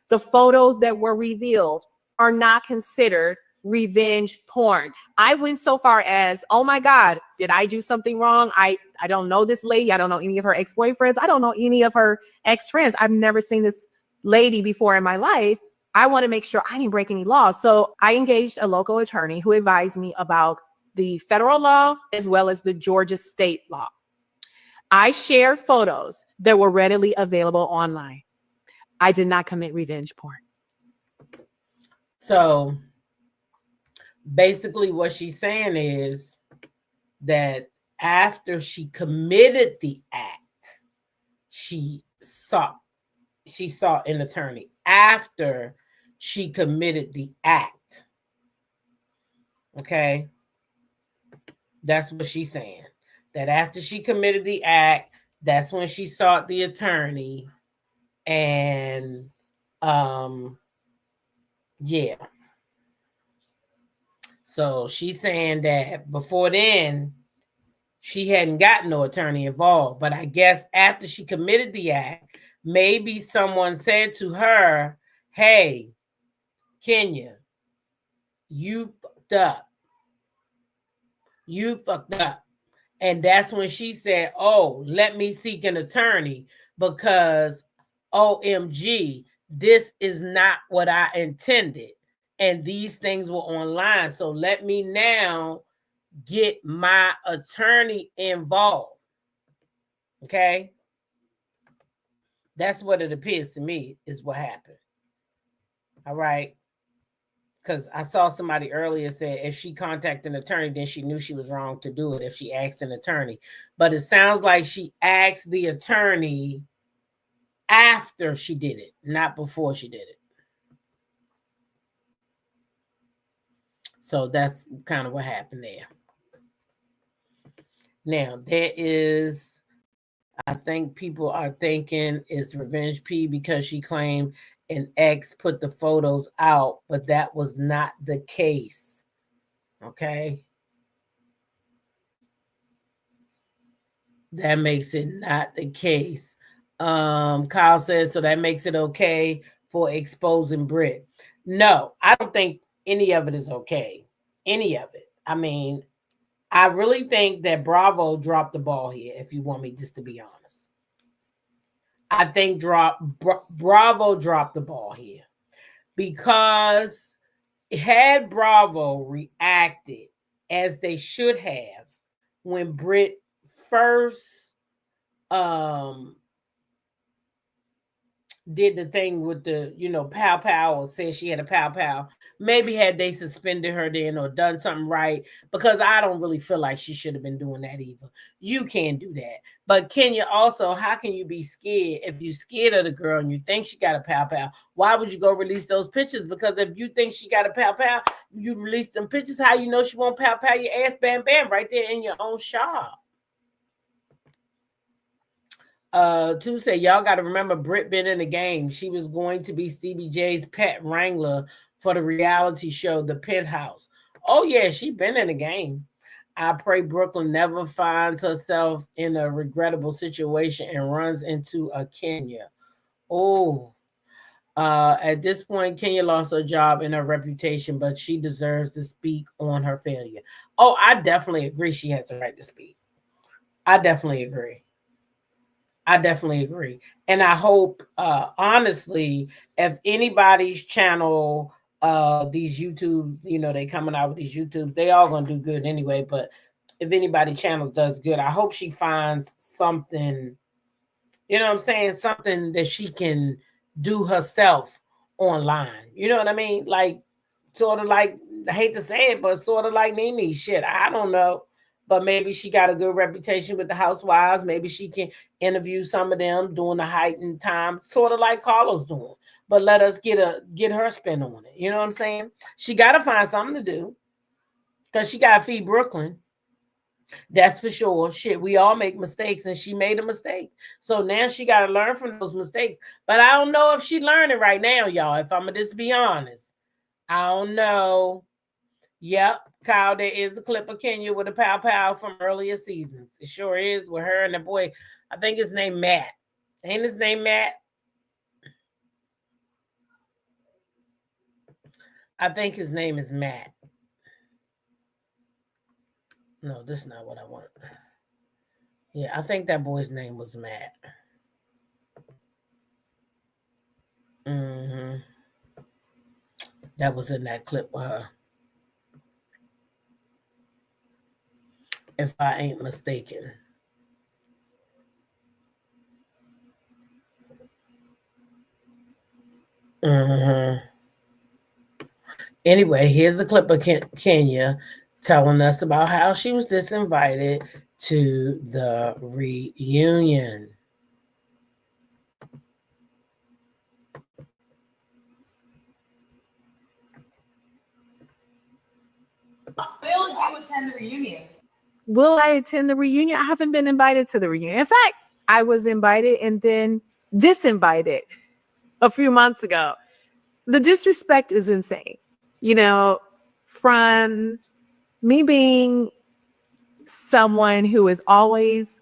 The photos that were revealed are not considered revenge porn. I went so far as, oh my God, did I do something wrong? I don't know this lady. I don't know any of her ex-boyfriends. I don't know any of her ex-friends. I've never seen this lady before in my life. I want to make sure I didn't break any laws. So I engaged a local attorney who advised me about the federal law as well as the Georgia state law. I shared photos that were readily available online. I did not commit revenge porn. So basically what she's saying is that after she committed the act, she sought an attorney after she committed the act. Okay? That's what she's saying. That after she committed the act, that's when she sought the attorney. And yeah. So she's saying that before then, she hadn't gotten no attorney involved. But I guess after she committed the act, maybe someone said to her, hey, Kenya, you fucked up. You fucked up. And that's when she said, oh, let me seek an attorney because OMG, this is not what I intended. And these things were online. So let me now get my attorney involved. Okay? That's what it appears to me is what happened. All right? Because I saw somebody earlier said if she contacted an attorney, then she knew she was wrong to do it if she asked an attorney. But it sounds like she asked the attorney after she did it, not before she did it. So that's kind of what happened there. Now, there is, I think people are thinking it's Revenge P because she claimed an ex put the photos out, but that was not the case. Okay? That makes it not the case. Kyle says, so that makes it okay for exposing Britt. No, I don't think any of it is okay. Any of it. I mean, I really think that Bravo dropped the ball here, if you want me just to be honest. I think Bravo dropped the ball here. Because had Bravo reacted as they should have when Britt first did the thing with the, pow pow, or said she had a pow pow, maybe had they suspended her then or done something right, because I don't really feel like she should have been doing that either. You can't do that. But Kenya also, how can you be scared if you scared of the girl and you think she got a pow pow? Why would you go release those pictures? Because if you think she got a pow pow, you release them pictures. How you know she won't pow pow your ass? Bam bam, right there in your own shop. Tuesday, y'all got to remember Britt been in the game. She was going to be Stevie J's pet wrangler for the reality show, The Penthouse. Oh yeah, she been in the game. I pray Brooklyn never finds herself in a regrettable situation and runs into a Kenya. Oh, at this point, Kenya lost her job and her reputation, but she deserves to speak on her failure. Oh, I definitely agree. She has the right to speak. I definitely agree. And I hope, honestly, if anybody's channel, these YouTube, they coming out with these YouTubes, they all going to do good anyway. But if anybody channel does good, I hope she finds something, you know what I'm saying? Something that she can do herself online. You know what I mean? Like, sort of like, I hate to say it, but sort of like Nene. Shit, I don't know. But maybe she got a good reputation with the housewives. Maybe she can interview some of them during the heightened time, sort of like Carlos doing. But let us get her spin on it. You know what I'm saying? She got to find something to do because she got to feed Brooklyn. That's for sure. Shit, we all make mistakes, and she made a mistake. So now she got to learn from those mistakes. But I don't know if she learning right now, y'all, if I'm going to just be honest. I don't know. Yep, Kyle, there is a clip of Kenya with a pow pow from earlier seasons. It sure is, with her and the boy. I think his name Matt. Ain't his name Matt? I think his name is Matt. No, this is not what I want. Yeah, I think that boy's name was Matt. That was in that clip with her. If I ain't mistaken. Anyway, here's a clip of Kenya telling us about how she was disinvited to the reunion. Will you attend the reunion? Will I attend the reunion? I haven't been invited to the reunion. In fact, I was invited and then disinvited a few months ago. The disrespect is insane. From me being someone who has always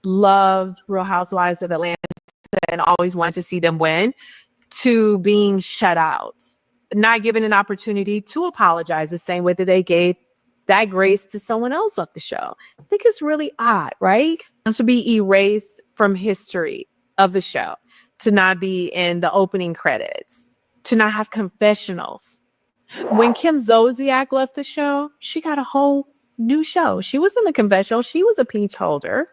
loved Real Housewives of Atlanta and always wanted to see them win, to being shut out, not given an opportunity to apologize the same way that they gave that grace to someone else on the show. I think it's really odd, right? To be erased from history of the show, to not be in the opening credits, to not have confessionals. When Kim Zolciak left the show, she got a whole new show. She was in the confessional. She was a peach holder.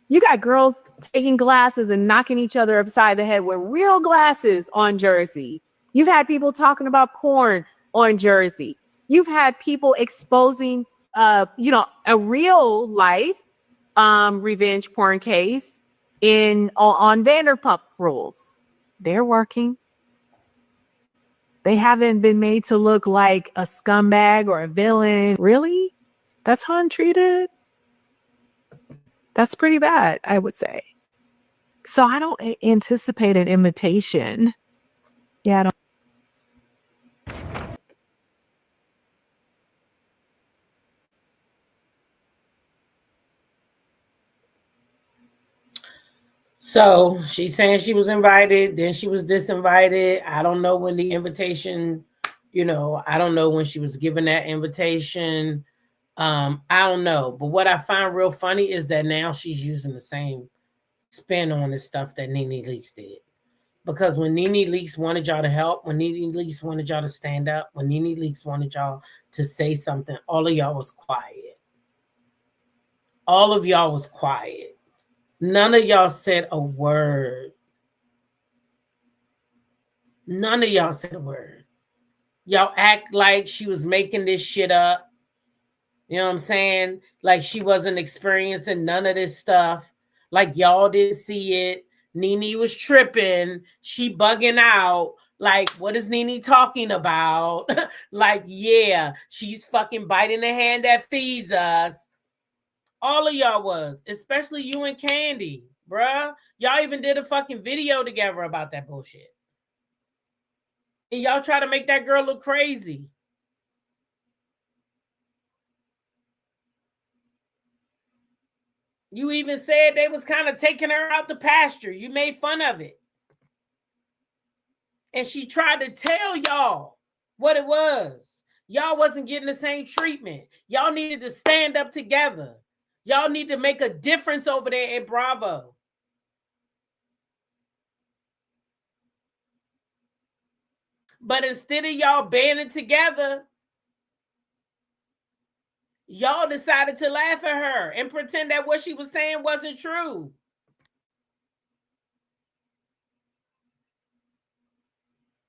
You got girls taking glasses and knocking each other upside the head with real glasses on Jersey. You've had people talking about porn on Jersey. You've had people exposing, a real life revenge porn case on Vanderpump Rules. They're working. They haven't been made to look like a scumbag or a villain. Really? That's how I'm treated? That's pretty bad, I would say. So I don't anticipate an invitation. Yeah, I don't. So she's saying she was invited, then she was disinvited. I don't know when the invitation, I don't know when she was given that invitation. I don't know. But what I find real funny is that now she's using the same spin on this stuff that Nene Leakes did. Because when Nene Leakes wanted y'all to help, when Nene Leakes wanted y'all to stand up, when Nene Leakes wanted y'all to say something, all of y'all was quiet. All of y'all was quiet. None of y'all said a word. None of y'all said a word. Y'all act like she was making this shit up. You know what I'm saying? Like she wasn't experiencing none of this stuff. Like y'all didn't see it. Nene was tripping. She bugging out. Like, what is Nene talking about? Like, yeah, she's fucking biting the hand that feeds us. All of y'all was, especially you and Candy, bruh. Y'all even did a fucking video together about that bullshit. And y'all try to make that girl look crazy. You even said they was kind of taking her out the pasture. You made fun of it. And she tried to tell y'all what it was. Y'all wasn't getting the same treatment. Y'all needed to stand up together. Y'all need to make a difference over there at Bravo. But instead of y'all banding together, y'all decided to laugh at her and pretend that what she was saying wasn't true.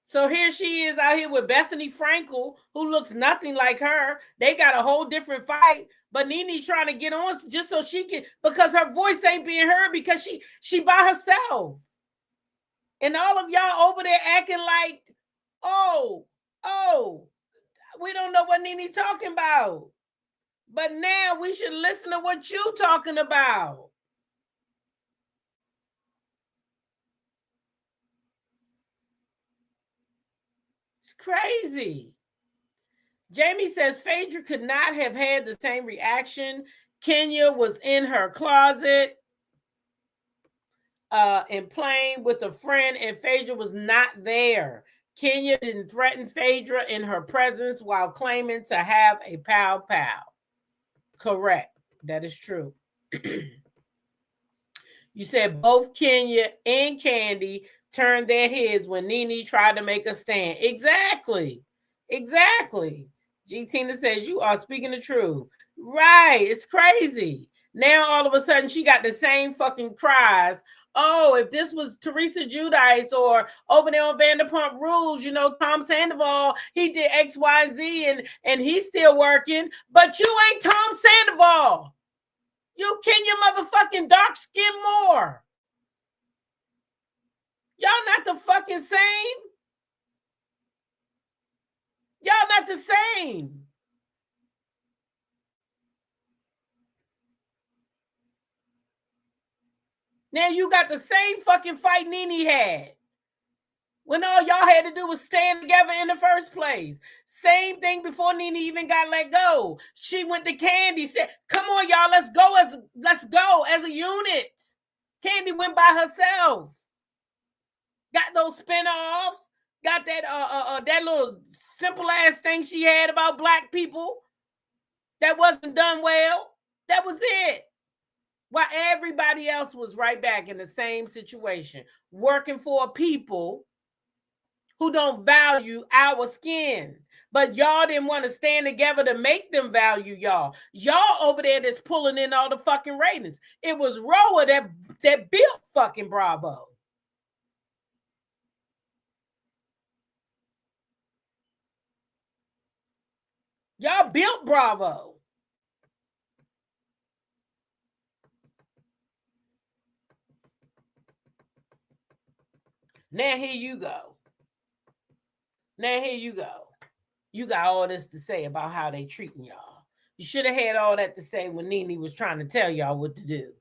So here she is out here with Bethany Frankel, who looks nothing like her. They got a whole different fight, but Nene trying to get on just so she can, because her voice ain't being heard because she by herself. And all of y'all over there acting like, oh, we don't know what Nene talking about. But now we should listen to what you talking about. It's crazy. Jamie says Phaedra could not have had the same reaction. Kenya was in her closet and playing with a friend, and Phaedra was not there. Kenya didn't threaten Phaedra in her presence while claiming to have a pow-pow. Correct. That is true. You said both Kenya and Candy turned their heads when Nene tried to make a stand. Exactly. G. Tina says you are speaking the truth. Right. It's crazy. Now all of a sudden she got the same fucking cries. Oh, if this was Teresa Giudice or over there on Vanderpump Rules, you know, Tom Sandoval, he did X, Y, and Z and he's still working. But you ain't Tom Sandoval. You Kenya motherfucking dark skin more. Y'all not the fucking same. Y'all not the same. Now you got the same fucking fight Nene had. When all y'all had to do was stand together in the first place. Same thing before Nene even got let go. She went to Candy, said, come on, y'all, let's go as a unit. Candy went by herself. Got those spin-offs. Got that little simple ass thing she had about black people that wasn't done well. That was it. While everybody else was right back in the same situation, working for people who don't value our skin. But y'all didn't want to stand together to make them value y'all. Y'all over there that's pulling in all the fucking ratings. It was RHOA that built fucking Bravo. Y'all built Bravo. Now here you go. You got all this to say about how they treating y'all. You should have had all that to say when Nene was trying to tell y'all what to do.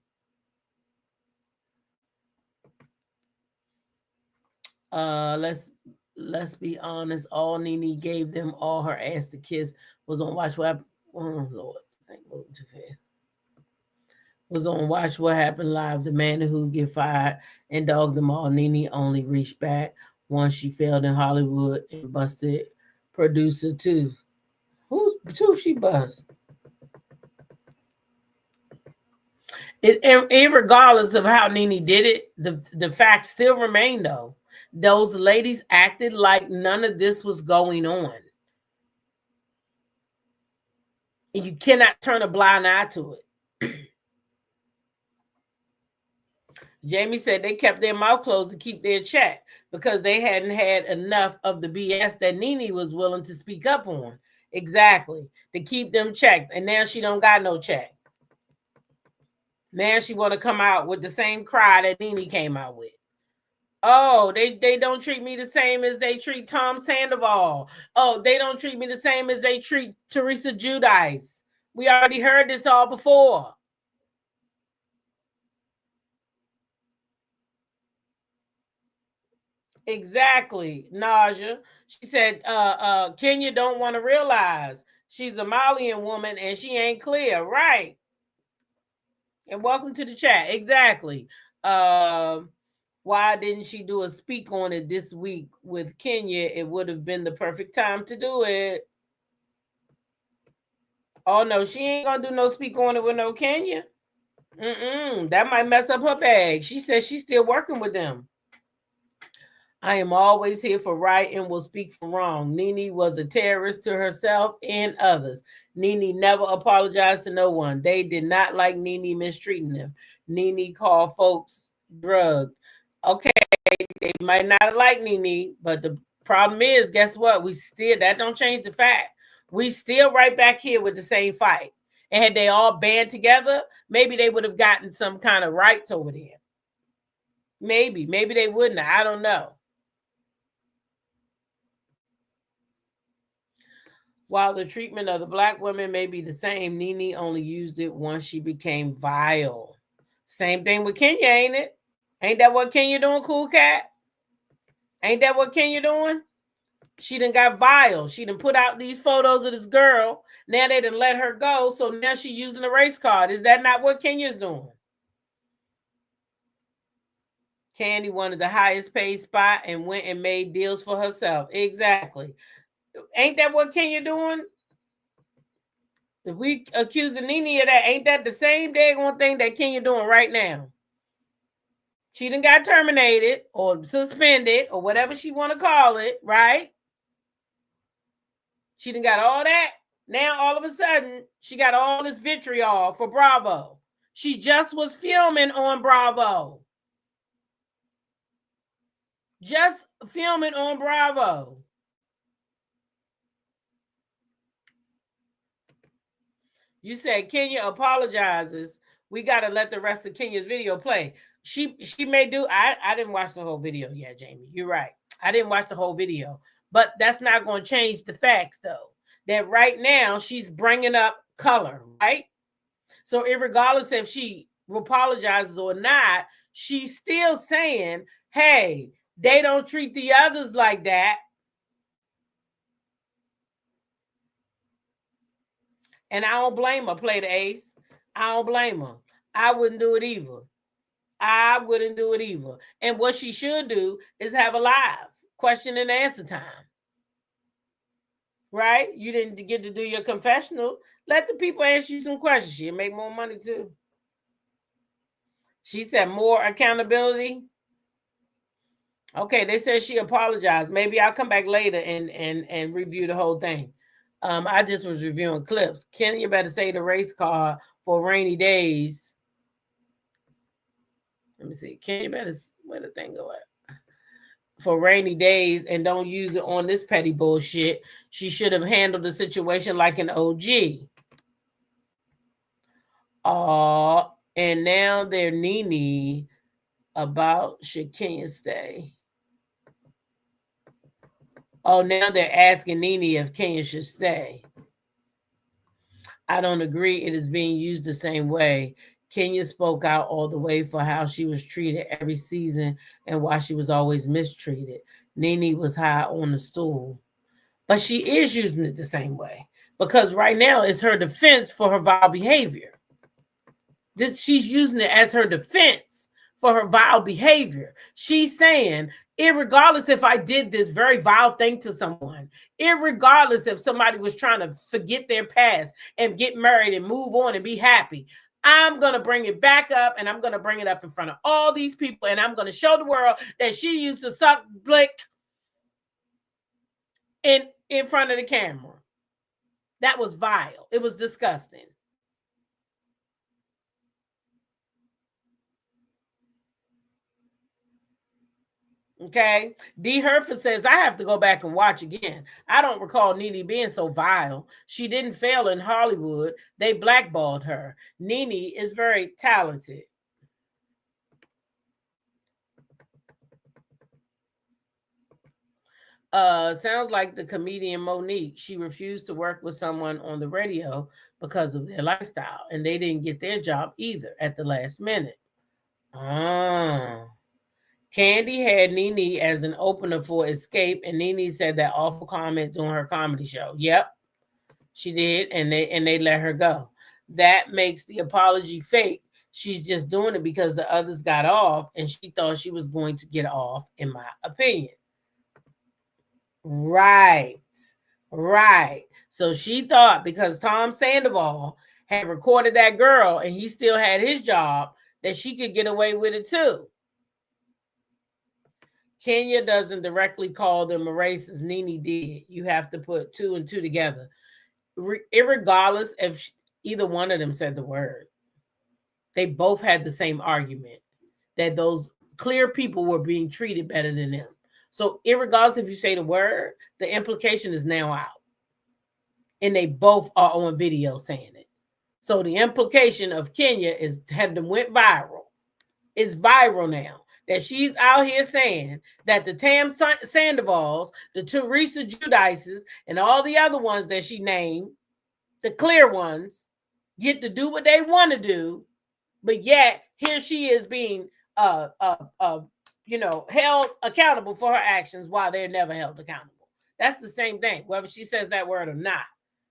Let's be honest. All Nene gave them all her ass to kiss was on Watch What Happened. Oh Lord, I think moving too fast. Was on Watch What Happened Live. The man who get fired and dogged them all. Nene only reached back once she failed in Hollywood and busted producer too. Who she bust? Irregardless of how Nene did it, the fact still remained though. Those ladies acted like none of this was going on. And you cannot turn a blind eye to it. Jamie said they kept their mouth closed to keep their check because they hadn't had enough of the BS that Nene was willing to speak up on. Exactly. To keep them checked. And now she don't got no check. Now she want to come out with the same cry that Nene came out with. Oh, they don't treat me the same as they treat Tom Sandoval. Oh, they don't treat me the same as they treat Teresa Giudice. We already heard this all before. Exactly, Naja. She said, Kenya don't want to realize she's a Malian woman and she ain't clear. Right. And welcome to the chat. Exactly. Why didn't she do a speak on it this week with Kenya? It would have been the perfect time to do it. Oh, no, she ain't going to do no speak on it with no Kenya. That might mess up her bag. She says she's still working with them. I am always here for right and will speak for wrong. Nene was a terrorist to herself and others. Nene never apologized to no one. They did not like Nene mistreating them. Nene called folks drugged. Okay, they might not like Nene, but the problem is, guess what? That don't change the fact. We still right back here with the same fight. And had they all band together, maybe they would have gotten some kind of rights over there. Maybe they wouldn't. I don't know. While the treatment of the Black women may be the same, Nene only used it once she became vile. Same thing with Kenya, ain't it? Ain't that what Kenya doing, Cool Cat? Ain't that what Kenya doing? She done got vile. She done put out these photos of this girl. Now they done let her go, so now she's using a race card. Is that not what Kenya's doing? Candy wanted the highest paid spot and went and made deals for herself. Exactly. Ain't that what Kenya doing? If we accusing Nene of that, ain't that the same daggone thing that Kenya doing right now? She done got terminated or suspended or whatever she want to call it, right? She done got all that. Now all of a sudden, she got all this vitriol for Bravo. She just was filming on Bravo. Just filming on Bravo. You said Kenya apologizes. We got to let the rest of Kenya's video play. She may do. I didn't watch the whole video yet, Jamie. You're right. I didn't watch the whole video. But that's not going to change the facts, though. That right now, she's bringing up color, right? So irregardless if she apologizes or not, she's still saying, hey, they don't treat the others like that. And I don't blame her, Play the Ace. I don't blame her. I wouldn't do it either. I wouldn't do it either. And what she should do is have a live question and answer time. Right? You didn't get to do your confessional. Let the people ask you some questions. She'll make more money too. She said more accountability. Okay, they said she apologized. Maybe I'll come back later and review the whole thing. I just was reviewing clips. Kenny, you better say the race card for rainy days. Let me see. Kenny, you better, where the thing go at? For rainy days and don't use it on this petty bullshit. She should have handled the situation like an OG. And now they're Nene about should Kenya stay. Oh, now they're asking Nene if Kenya should stay. I don't agree it is being used the same way. Kenya spoke out all the way for how she was treated every season and why she was always mistreated. Nene was high on the stool. But she is using it the same way because right now it's her defense for her vile behavior. She's using it as her defense for her vile behavior. She's saying, irregardless if I did this very vile thing to someone, irregardless if somebody was trying to forget their past and get married and move on and be happy, I'm going to bring it back up and I'm going to bring it up in front of all these people and I'm going to show the world that she used to suck blick in front of the camera. That was vile. It was disgusting. Okay. D. Herford says, I have to go back and watch again. I don't recall Nene being so vile. She didn't fail in Hollywood. They blackballed her. Nene is very talented. Sounds like the comedian Monique. She refused to work with someone on the radio because of their lifestyle, and they didn't get their job either at the last minute. Candy had Nene as an opener for Escape, and Nene said that awful comment during her comedy show. Yep, she did, and they let her go. That makes the apology fake. She's just doing it because the others got off, and she thought she was going to get off, in my opinion. Right. So she thought because Tom Sandoval had recorded that girl and he still had his job, that she could get away with it too. Kenya doesn't directly call them a racist. Nene did. You have to put 2 and 2 together. Irregardless if either one of them said the word. They both had the same argument that those clear people were being treated better than them. So irregardless if you say the word, the implication is now out. And they both are on video saying it. So the implication of Kenya is had them went viral. It's viral now. That she's out here saying that the Tam Sandovals, the Teresa Judices, and all the other ones that she named, the clear ones, get to do what they want to do, but yet here she is being held accountable for her actions while they're never held accountable. That's the same thing, whether she says that word or not.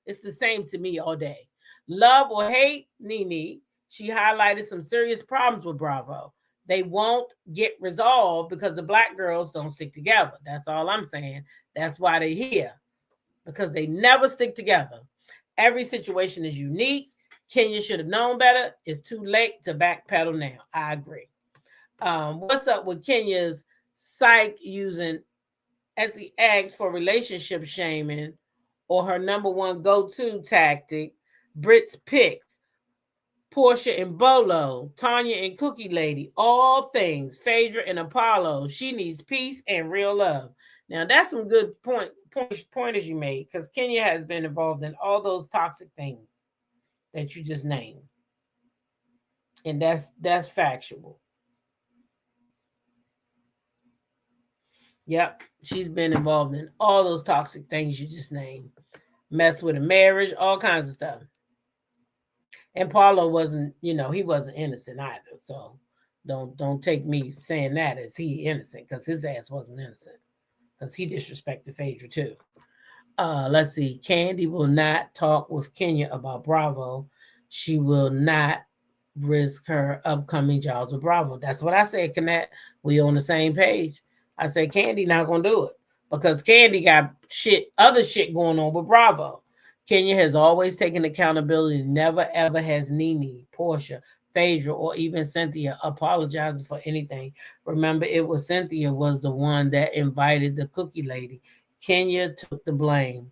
It's the same to me all day. Love or hate Nene, she highlighted some serious problems with Bravo. They won't get resolved because the black girls don't stick together. That's all I'm saying. That's why they're here, because they never stick together. Every situation is unique. Kenya should have known better. It's too late to backpedal now. I agree. What's up with Kenya's psych using Etsy eggs for relationship shaming, or her number one go-to tactic, Brit's picks? Portia and Bolo, Tanya and Cookie Lady, all things, Phaedra and Apollo. She needs peace and real love. Now, that's some good pointers you made, because Kenya has been involved in all those toxic things that you just named. And that's factual. Yep, she's been involved in all those toxic things you just named. Mess with a marriage, all kinds of stuff. And Paulo wasn't, he wasn't innocent either. So don't take me saying that as he innocent, because his ass wasn't innocent, because he disrespected Phaedra too. Let's see. Candy will not talk with Kenya about Bravo. She will not risk her upcoming jobs with Bravo. That's what I said, Connect. We on the same page. I said Candy not gonna do it, because Candy got other shit going on with Bravo. Kenya has always taken accountability. Never ever has Nene, Portia, Phaedra, or even Cynthia apologized for anything. Remember, it was Cynthia was the one that invited the Cookie Lady. Kenya took the blame.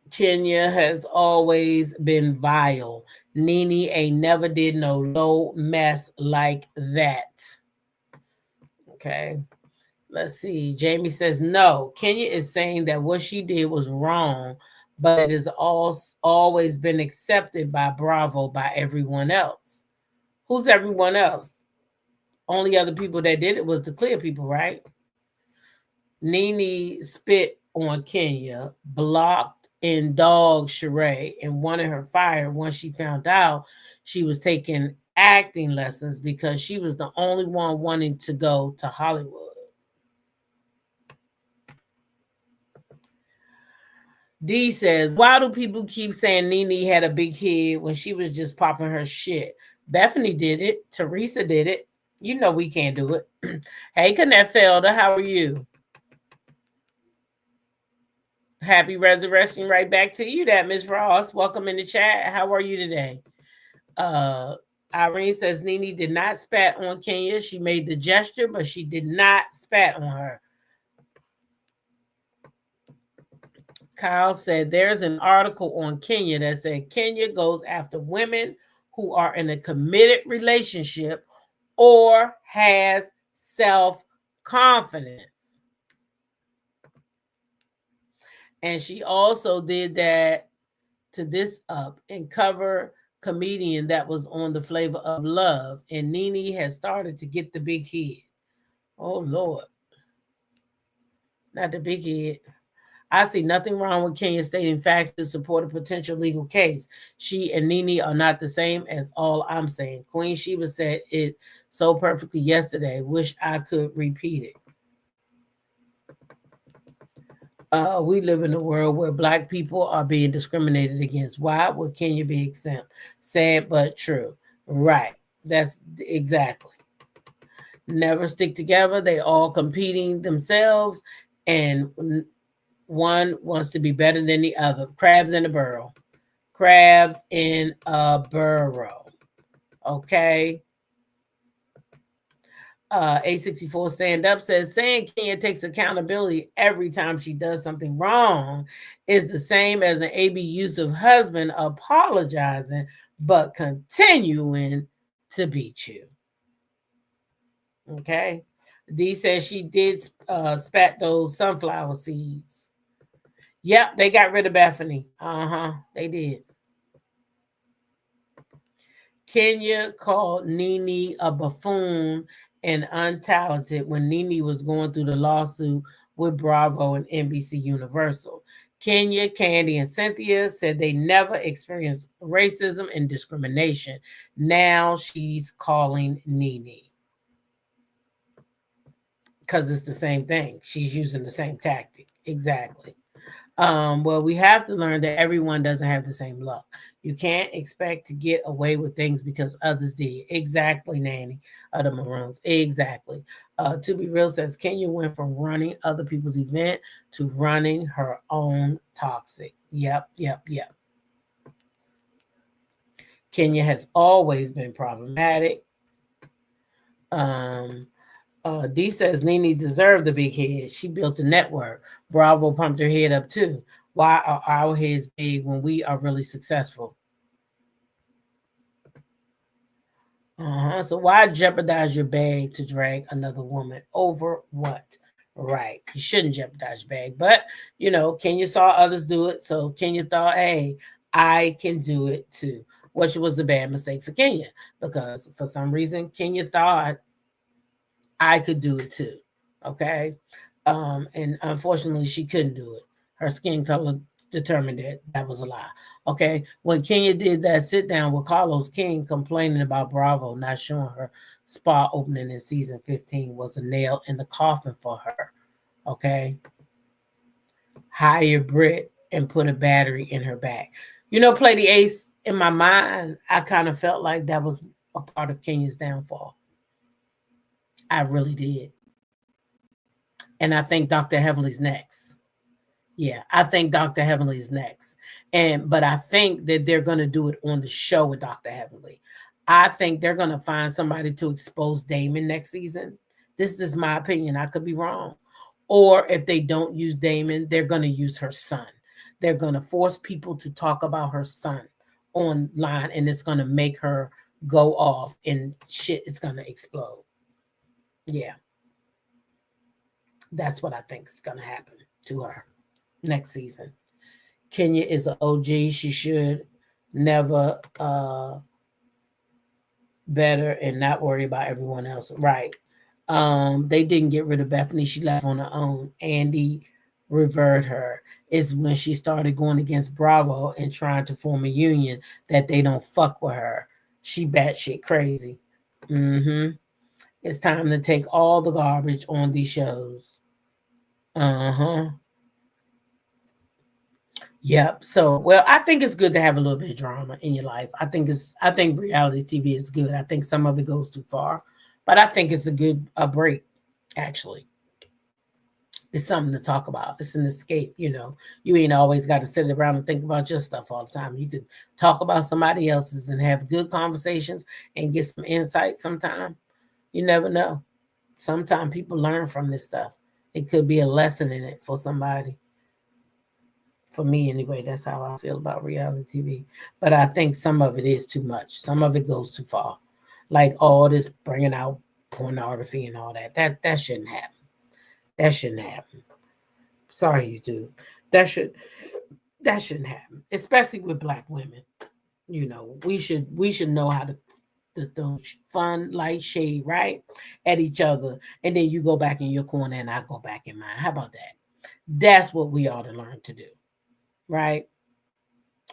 Kenya has always been vile. Nene ain't never did no low mess like that. Okay. Let's see. Jamie says, no, Kenya is saying that what she did was wrong, but it has always been accepted by Bravo, by everyone else. Who's everyone else? Only other people that did it was the clear people, right? Nene spit on Kenya, blocked and dogged Sheree, and wanted her fired once she found out she was taking acting lessons because she was the only one wanting to go to Hollywood. D says, why do people keep saying Nene had a big head when she was just popping her shit? Bethany did it. Teresa did it. You know we can't do it. Hey, Connect Felder, how are you? Happy resurrection right back to you, that Miss Ross. Welcome in the chat. How are you today? Irene says Nene did not spat on Kenya. She made the gesture, but she did not spat on her. Kyle said there's an article on Kenya that said Kenya goes after women who are in a committed relationship or has self-confidence. And she also did that to this up and cover comedian that was on The Flavor of Love. And Nene has started to get the big head. Oh, Lord. Not the big head. I see nothing wrong with Kenya stating facts to support a potential legal case. She and Nene are not the same as all I'm saying. Queen Sheba said it so perfectly yesterday. Wish I could repeat it. We live in a world where Black people are being discriminated against. Why would Kenya be exempt? Sad but true. Right. That's exactly. Never stick together. They all competing themselves, and one wants to be better than the other. Crabs in a barrel. Crabs in a barrel. Okay. 864 Stand Up says saying Kenya takes accountability every time she does something wrong is the same as an AB Yusuf husband apologizing but continuing to beat you. Okay. D says she did spat those sunflower seeds. Yep, they got rid of Bethany. They did. Kenya called Nene a buffoon and untalented when Nene was going through the lawsuit with Bravo and NBC Universal. Kenya, Candy, and Cynthia said they never experienced racism and discrimination. Now she's calling Nene. Because it's the same thing. She's using the same tactic. Exactly. Well, we have to learn that everyone doesn't have the same luck. You can't expect to get away with things because others did. Exactly, Nene. The Maroons. Exactly. To Be Real says Kenya went from running other people's event to running her own toxic. Yep. Kenya has always been problematic. D says Nene deserved the big head. She built a network. Bravo pumped her head up too. Why are our heads big when we are really successful? So why jeopardize your bag to drag another woman over what? Right. You shouldn't jeopardize your bag. But, Kenya saw others do it. So Kenya thought, hey, I can do it too. Which was a bad mistake for Kenya. Because for some reason, Kenya thought I could do it too. Okay. And unfortunately, she couldn't do it. Her skin color determined that was a lie. Okay. When Kenya did that sit down with Carlos King complaining about Bravo not showing her spa opening in season 15 was a nail in the coffin for her. Okay. Hire Brit and put a battery in her back. Play the ace. In my mind, I kind of felt like that was a part of Kenya's downfall. I really did. And I think Dr. Heavenly's next. Yeah, I think Dr. Heavenly's next. But I think that they're going to do it on the show with Dr. Heavenly. I think they're going to find somebody to expose Damon next season. This is my opinion. I could be wrong. Or if they don't use Damon, they're going to use her son. They're going to force people to talk about her son online, and it's going to make her go off and shit is going to explode. Yeah. That's what I think is going to happen to her next season. Kenya is an OG. She should never better and not worry about everyone else. Right. They didn't get rid of Bethany. She left on her own. Andy revered her. It's when she started going against Bravo and trying to form a union that they don't fuck with her. She batshit crazy. It's time to take all the garbage on these shows. Yep. So, well, I think it's good to have a little bit of drama in your life. I think reality TV is good. I think some of it goes too far, but I think it's a break, actually. It's something to talk about. It's an escape, You ain't always got to sit around and think about your stuff all the time. You could talk about somebody else's and have good conversations and get some insight sometime. You never know. Sometimes people learn from this stuff. It could be a lesson in it for somebody. For me, anyway, that's how I feel about reality TV. But I think some of it is too much. Some of it goes too far. Like all this bringing out pornography and all that. That shouldn't happen. That shouldn't happen. Sorry, you do. That shouldn't happen, especially with black women. You know, we should know how to throw fun light shade right at each other, and then you go back in your corner and I go back in mine. How about that? That's what we ought to learn to do, right?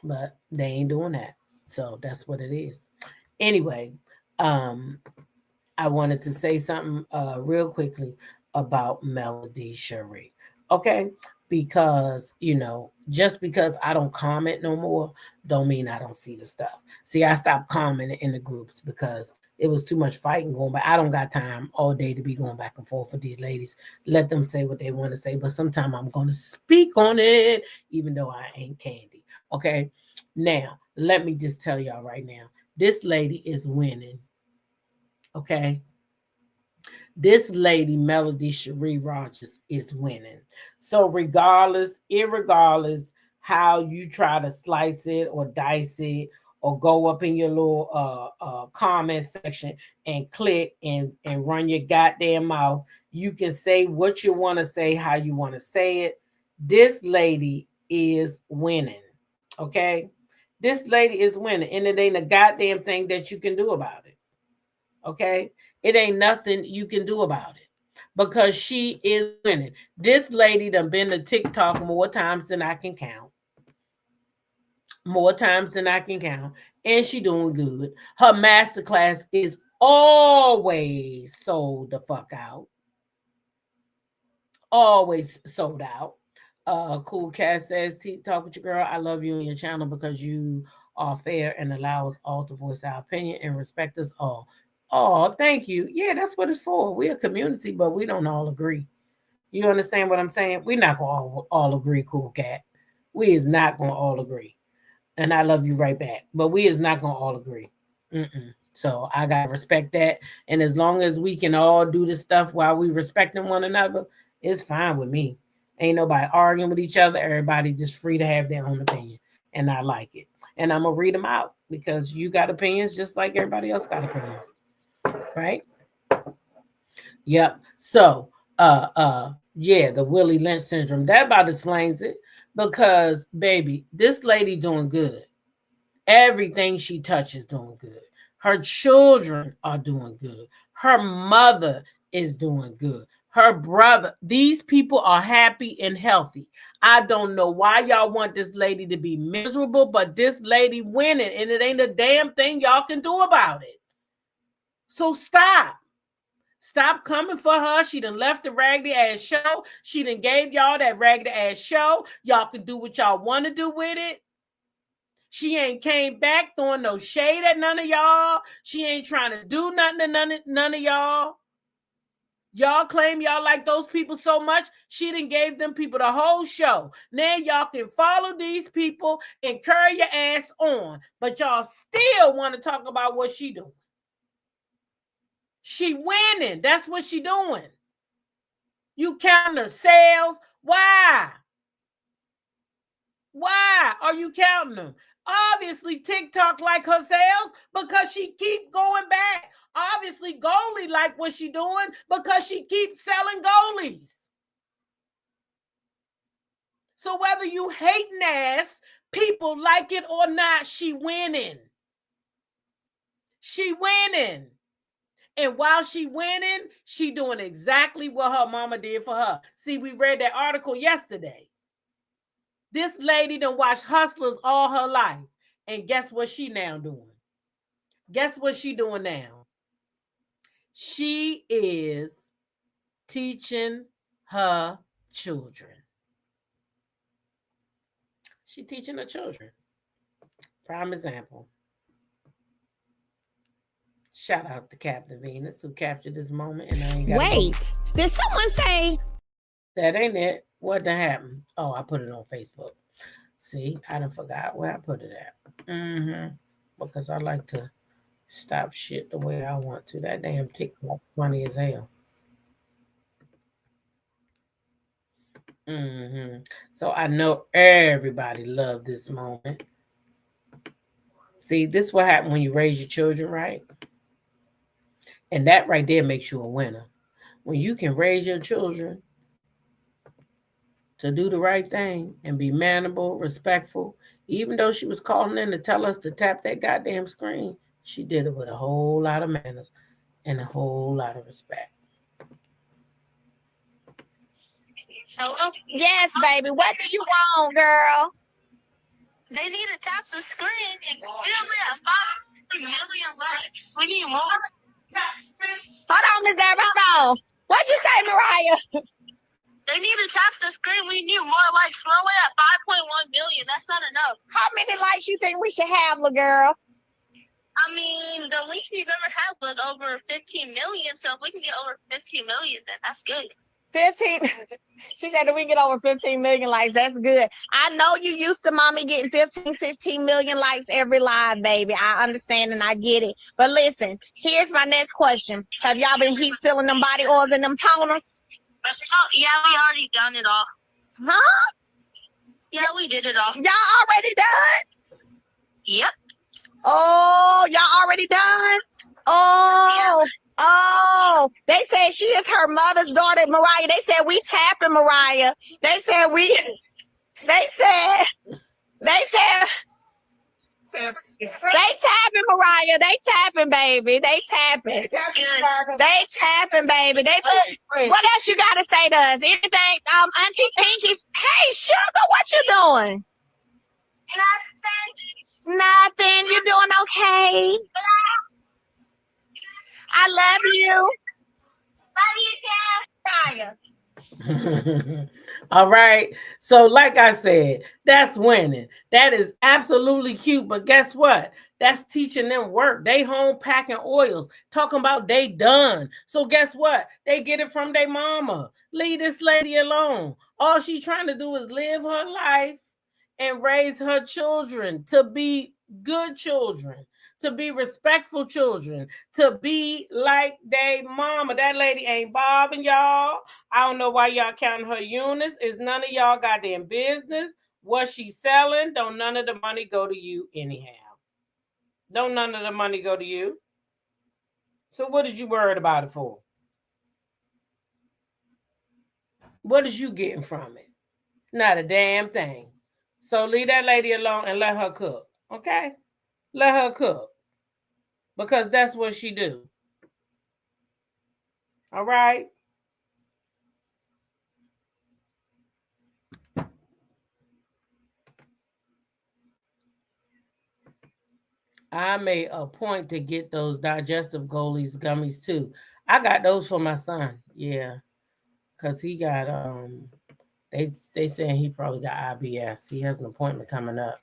But they ain't doing that, so that's what it is. Anyway, um, I wanted to say something real quickly about Melody Sheree. Okay? Because, just because I don't comment no more, don't mean I don't see the stuff. See, I stopped commenting in the groups because it was too much fighting going back. I don't got time all day to be going back and forth with these ladies. Let them say what they want to say, but sometime I'm going to speak on it, even though I ain't Candy. Okay? Now, let me just tell y'all right now, this lady is winning. Okay? This lady, Melody Sheree Rogers, is winning. So irregardless how you try to slice it or dice it or go up in your little comment section and click and run your goddamn mouth, you can say what you want to say, how you want to say it. This lady is winning. Okay? This lady is winning, and it ain't a goddamn thing that you can do about it. Okay? It ain't nothing you can do about it because she is winning. This lady done been to TikTok more times than I can count. More times than I can count. And she doing good. Her masterclass is always sold the fuck out. Always sold out. Cool Cat says, talk with your girl. I love you and your channel because you are fair and allow us all to voice our opinion and respect us all. Oh, thank you. Yeah, that's what it's for. We're a community, but we don't all agree. You understand what I'm saying? We're not going to all agree, Cool Cat. We is not going to all agree. And I love you right back. But we is not going to all agree. So I got to respect that. And as long as we can all do this stuff while we respecting one another, it's fine with me. Ain't nobody arguing with each other. Everybody just free to have their own opinion. And I like it. And I'm going to read them out because you got opinions just like everybody else got opinions. Right? Yep. So, yeah, the Willie Lynch syndrome. That about explains it because, baby, this lady doing good. Everything she touches doing good. Her children are doing good. Her mother is doing good. Her brother. These people are happy and healthy. I don't know why y'all want this lady to be miserable, but this lady winning, and it ain't a damn thing y'all can do about it. So stop. Stop coming for her. She done left the raggedy ass show. She done gave y'all that raggedy ass show. Y'all can do what y'all want to do with it. She ain't came back throwing no shade at none of y'all. She ain't trying to do nothing to none of y'all. Y'all claim y'all like those people so much. She done gave them people the whole show. Now y'all can follow these people and carry your ass on. But y'all still want to talk about what she doing. She winning. That's what she doing. You counting her sales. Why? Why are you counting them? Obviously, TikTok like her sales because she keep going back. Obviously, Goalie like what she doing because she keeps selling goalies. So whether you hating ass people like it or not, she winning. She winning. And while she winning, she doing exactly what her mama did for her. See, we read that article yesterday. This lady done watched Hustlers all her life. And guess what she now doing? Guess what she doing now? She is teaching her children. She teaching her children. Prime example. Shout out to Captain Venus who captured this moment. And I ain't got Wait, did someone say? That ain't it. What done happened? Oh, I put it on Facebook. See, I done forgot where I put it at. Because I like to stop shit the way I want to. That damn TikTok funny as hell. So I know everybody loved this moment. See, this is what happened when you raise your children right. And that right there makes you a winner. When you can raise your children to do the right thing and be manable, respectful, even though she was calling in to tell us to tap that goddamn screen, she did it with a whole lot of manners and a whole lot of respect. Yes, baby. What do you want, girl? They need to tap the screen and we only have 5 million likes. We need more. Hold on, Miss Arizona. What'd you say, Mariah? They need to tap the screen. We need more likes. We're only at 5.1 million. That's not enough. How many likes you think we should have, little girl? I mean, the least we've ever had was over 15 million. So if we can get over 15 million, then that's good. 15. She said if we get over 15 million likes, that's good. I know you used to mommy getting 15, 16 million likes every live, baby. I understand and I get it. But listen, here's my next question. Have y'all been heat sealing them body oils and them toners? Oh, yeah, we already done it all. Huh? Yeah, we did it all. Y'all already done? Yep. Oh, y'all already done? Oh. Yeah. Oh, they said she is her mother's daughter, Mariah. They said we tapping Mariah. They said Mariah. They tapping, baby. They tapping. They tapping, baby. What else you got to say to us? Anything? Auntie Pinky's. Hey, sugar, what you doing? Nothing. You doing okay? I love you. Love you, Tim. All right. So, like I said, that's winning. That is absolutely cute. But guess what? That's teaching them work. They home packing oils, talking about they done. So guess what? They get it from their mama. Leave this lady alone. All she's trying to do is live her life and raise her children to be good children, to be respectful children, to be like they mama. That lady ain't bothering y'all. I don't know why y'all counting her units. It's none of y'all goddamn business. What she's selling, don't none of the money go to you anyhow. Don't none of the money go to you. So what is you worried about it for? What is you getting from it? Not a damn thing. So leave that lady alone and let her cook. Okay? Let her cook. Because that's what she do. All right? I made a point to get those digestive goalies gummies too. I got those for my son. Yeah. Cause he got they saying he probably got IBS. He has an appointment coming up.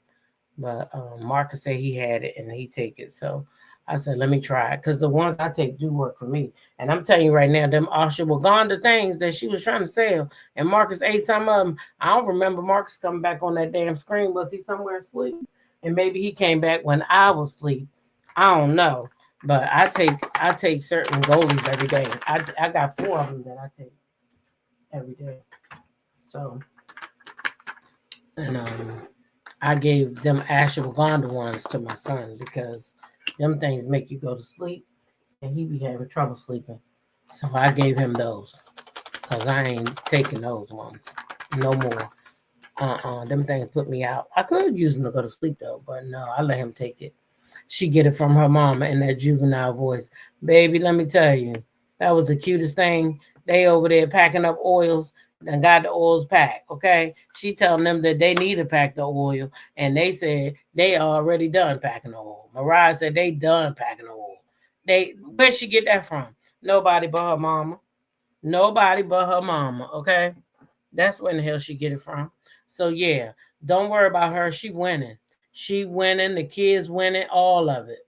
But Marcus said he had it and he take it. So I said, let me try it. Because the ones I take do work for me. And I'm telling you right now, them ashwagandha things that she was trying to sell. And Marcus ate some of them. I don't remember Marcus coming back on that damn screen. Was he somewhere asleep? And maybe he came back when I was asleep. I don't know. But I take certain goalies every day. I got 4 of them that I take every day. So, and I gave them ashwagandha ones to my son because them things make you go to sleep and he be having trouble sleeping. So I gave him those because I ain't taking those ones no more. Them things put me out. I could use them to go to sleep though, but no, I let him take it. She get it from her mama in that juvenile voice. Baby, let me tell you, that was the cutest thing. They over there packing up oils and got the oils packed, okay? She telling them that they need to pack the oil, and they said they already done packing the oil. Mariah said they done packing the oil. Where'd she get that from? Nobody but her mama. Nobody but her mama, okay? That's where in the hell she get it from. So, yeah, don't worry about her. She winning. She winning. The kids winning. All of it.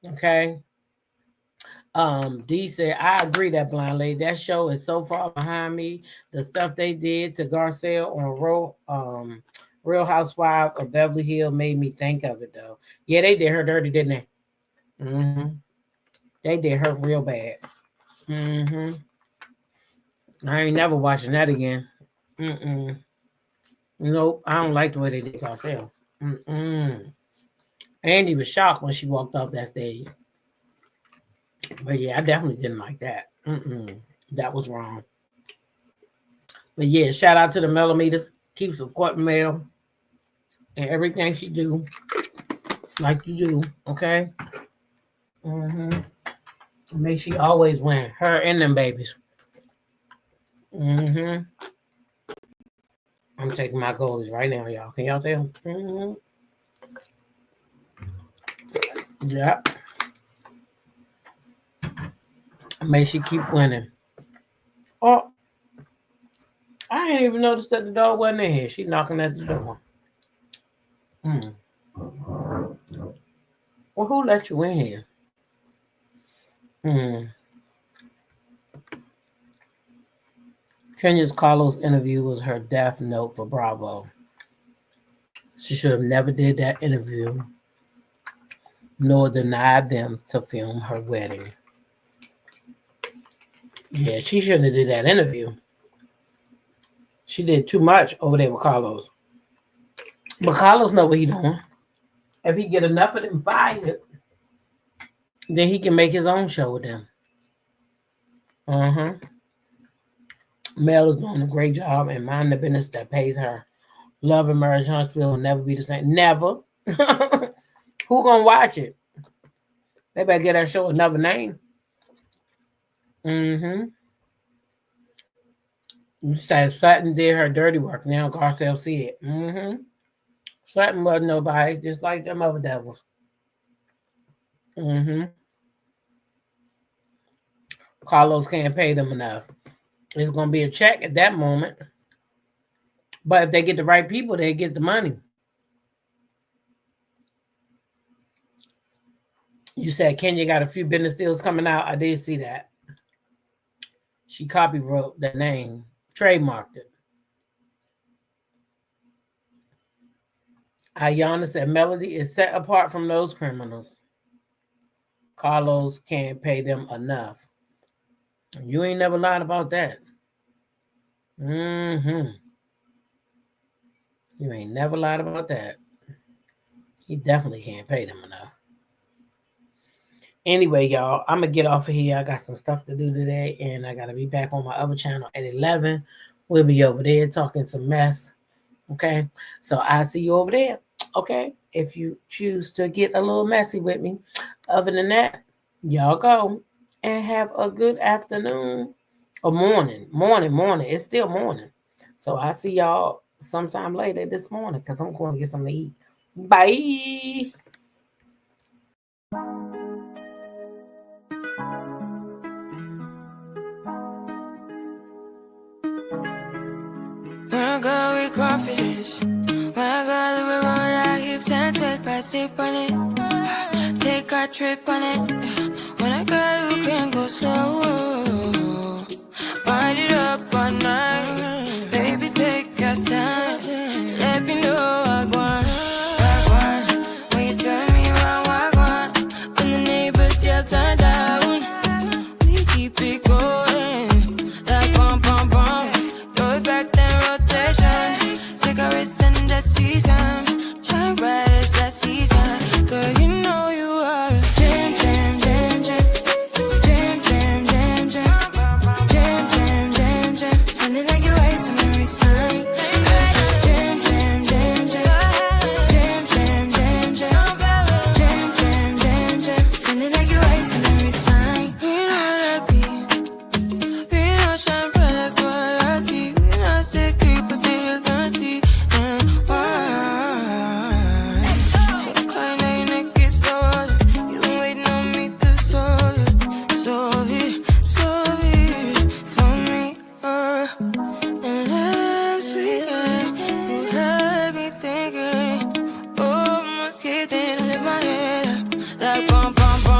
Okay? D said, I agree that blind lady. That show is so far behind me. The stuff they did to Garcelle on Real Housewives of Beverly Hills made me think of it, though. Yeah, they did her dirty, didn't they? Mm-hmm. They did her real bad. Mm-hmm. I ain't never watching that again. Mm-mm. Nope, I don't like the way they did Garcelle. Mm-mm. Andy was shocked when she walked off that stage. But yeah, I definitely didn't like that. That was wrong. But yeah, shout out to the millimeters. Keep supporting Mel and everything she do, like you do. Okay. Make she always win. Her and them babies. I'm taking my goalies right now, y'all. Can y'all tell? Yeah. May she keep winning. Oh, I didn't even notice that the dog wasn't in here. She knocking at the door. Well, who let you in here? Kenya's Carlos interview was her death note for Bravo. She should have never did that interview, nor denied them to film her wedding. Yeah, she shouldn't have did that interview. She did too much over there with Carlos. But Carlos know what he's doing. If he get enough of them fired, then he can make his own show with them. Mel is doing a great job and mind the business that pays her. Love and Marriage Huntsville will never be the same. Never. Who gonna watch it? They better get her show another name. You say Sutton did her dirty work. Now Garcelle see it. Sutton wasn't nobody, just like them other devils. Carlos can't pay them enough. It's gonna be a check at that moment. But if they get the right people, they get the money. You said Kenya got a few business deals coming out. I did see that. She copywrote the name, trademarked it. Ayana said Melody is set apart from those criminals. Carlos can't pay them enough. You ain't never lied about that. You ain't never lied about that. He definitely can't pay them enough. Anyway, y'all, I'm going to get off of here. I got some stuff to do today, and I got to be back on my other channel at 11. We'll be over there talking some mess. Okay? So I'll see you over there. Okay? If you choose to get a little messy with me. Other than that, y'all go and have a good afternoon or morning. Morning. It's still morning. So I'll see y'all sometime later this morning because I'm going to get something to eat. Bye. When I go with confidence, when I go with roll our hips and take a sip on it, take a trip on it. When I go, you can go slow, wind it up all night, baby, take your time, let me know I want. When you turn me around, I want. When the neighbors yell turn down, we keep it going, like bum bum bum. Throw it back then rotation, cigarettes and the season, shine bright as that season. Girl, you know you are a jam, jam, jam, jam, jam, jam, jam, jam, jam, jam, jam, jam. Sounding like you're wasting every time. Jam, jam, jam, jam, jam, jam, jam, jam, jam, jam, jam, jam. Sounding like you're wasting every time. We know that beat, we know shine bright like royalty. We know stay creep but they are guilty and why? So kind of your neck is swollen. You been waiting on me to solve it for me. And last weekend you had me thinking, oh, almost kidding, I let my head up like bum bum bum.